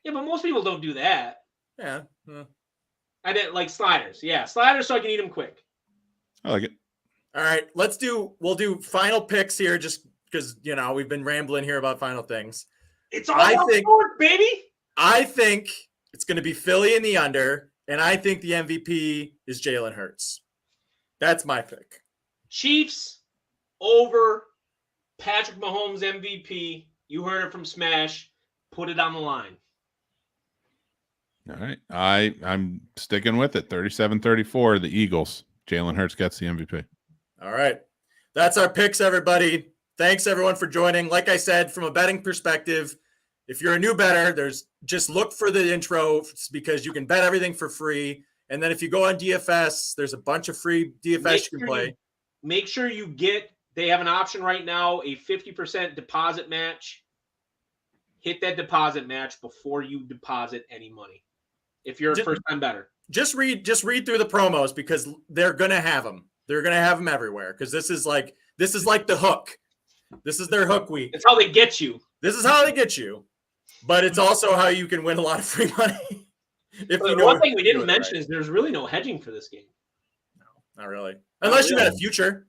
Yeah, but most people don't do that. Yeah. I didn't like sliders. Yeah, sliders so I can eat them quick. I like it. All right, we'll do final picks here just because, you know, we've been rambling here about final things. It's all about sport, baby. I think it's going to be Philly in the under, and I think the MVP is Jalen Hurts. That's my pick. Chiefs over Patrick Mahomes MVP. You heard it from Smash. Put it on the line. All right. I'm sticking with it. 37-34, the Eagles. Jalen Hurts gets the MVP. All right. That's our picks, everybody. Thanks, everyone, for joining. Like I said, from a betting perspective, if you're a new bettor, just look for the intro because you can bet everything for free. And then if you go on DFS, there's a bunch of free DFS you can play. Make sure they have an option right now, a 50% deposit match. Hit that deposit match before you deposit any money. If you're a first-time bettor. Just read through the promos because they're going to have them. They're going to have them everywhere because this is like the hook. This is their hook week. It's how they get you. This is how they get you. But it's also how you can win a lot of free money. One thing we didn't mention is there's really no hedging for this game. No, not really. Unless you got a future.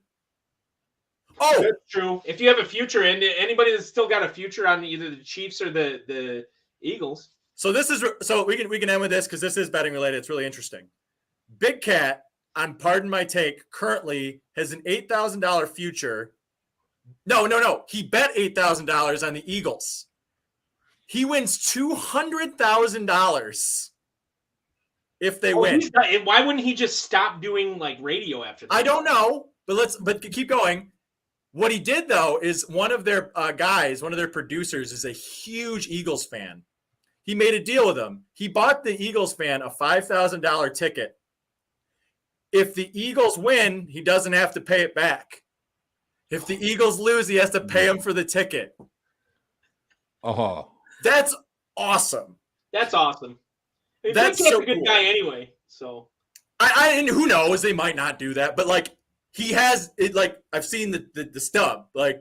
Oh, that's true. If you have a future, and anybody that's still got a future on either the Chiefs or the Eagles. So we can end with this because this is betting related. It's really interesting. Big Cat on Pardon My Take currently has an $8,000 future. No. He bet $8,000 on the Eagles. He wins $200,000 if they win. Why wouldn't he just stop doing like radio after that? I don't know, but keep going. What he did though is one of their producers is a huge Eagles fan. He made a deal with him. He bought the Eagles fan a $5,000 ticket. If the Eagles win, he doesn't have to pay it back. If the Eagles lose, he has to pay him for the ticket. Oh, that's awesome. That's awesome. That's so a good cool. guy anyway. So and who knows? They might not do that, but like he has it. Like I've seen the stub, like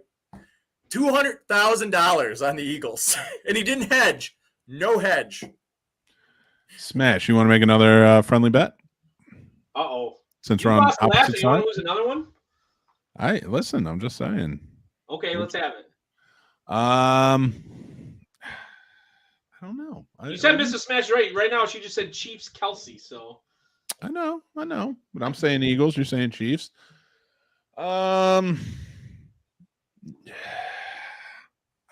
$200,000 on the Eagles, and he didn't hedge. No hedge. Smash. You want to make another friendly bet? Uh-oh. Since we're on opposite side? You want to lose another one? I'm just saying. Okay, let's have it. don't know. You said Mrs. Smash right now. She just said Chiefs Kelsey. So I know. But I'm saying Eagles. You're saying Chiefs. I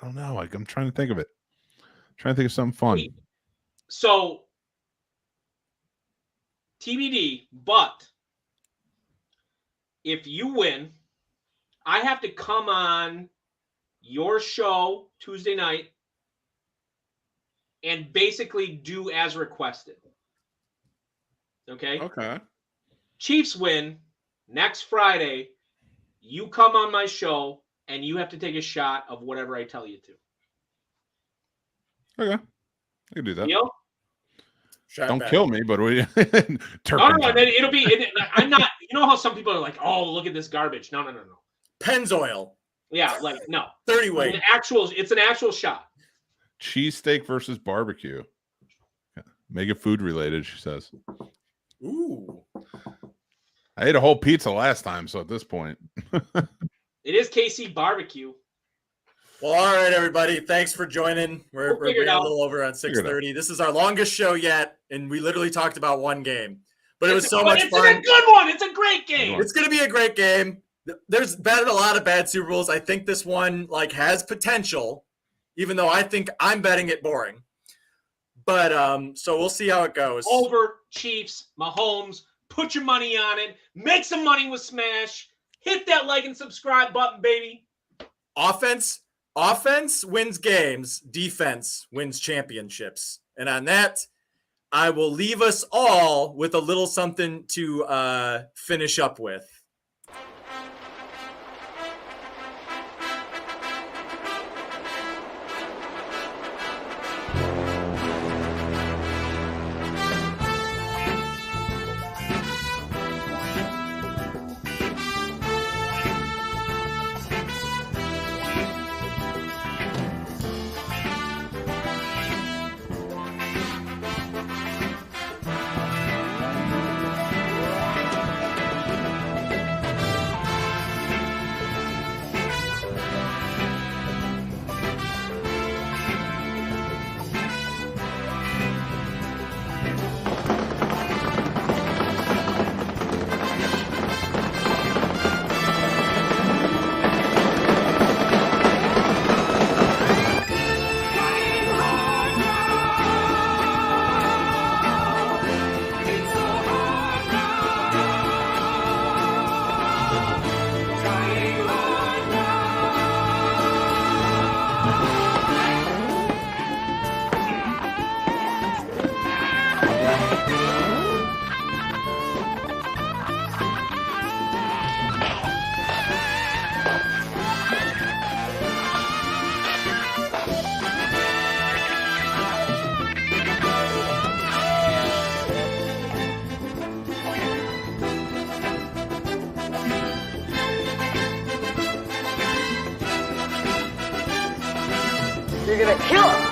don't know. Like I'm trying to think of it. Trying to think of something fun. So TBD, but if you win, I have to come on your show Tuesday night and basically do as requested. Okay? Okay. Chiefs win next Friday. You come on my show and you have to take a shot of whatever I tell you to. Okay. I can do that. Deal? Don't kill me, but we No, then it'll be. I'm not. You know how some people are like, "Oh, look at this garbage." No. Pennzoil. Yeah, like no. 30 weight. It's an actual shot. Cheesesteak versus barbecue. Make it food related, she says. Ooh. I ate a whole pizza last time, so at this point. It is KC barbecue. Well, all right, everybody. Thanks for joining. We're figure it a out. little over on 6:30. This is our longest show yet, and we literally talked about one game. But it was so much fun. It's a good one. It's a great game. It's going to be a great game. There's been a lot of bad Super Bowls. I think this one has potential, even though I think I'm betting it boring. But so we'll see how it goes. Over Chiefs, Mahomes. Put your money on it. Make some money with Smash. Hit that like and subscribe button, baby. Offense wins games. Defense wins championships. And on that, I will leave us all with a little something to finish up with. You're gonna kill him.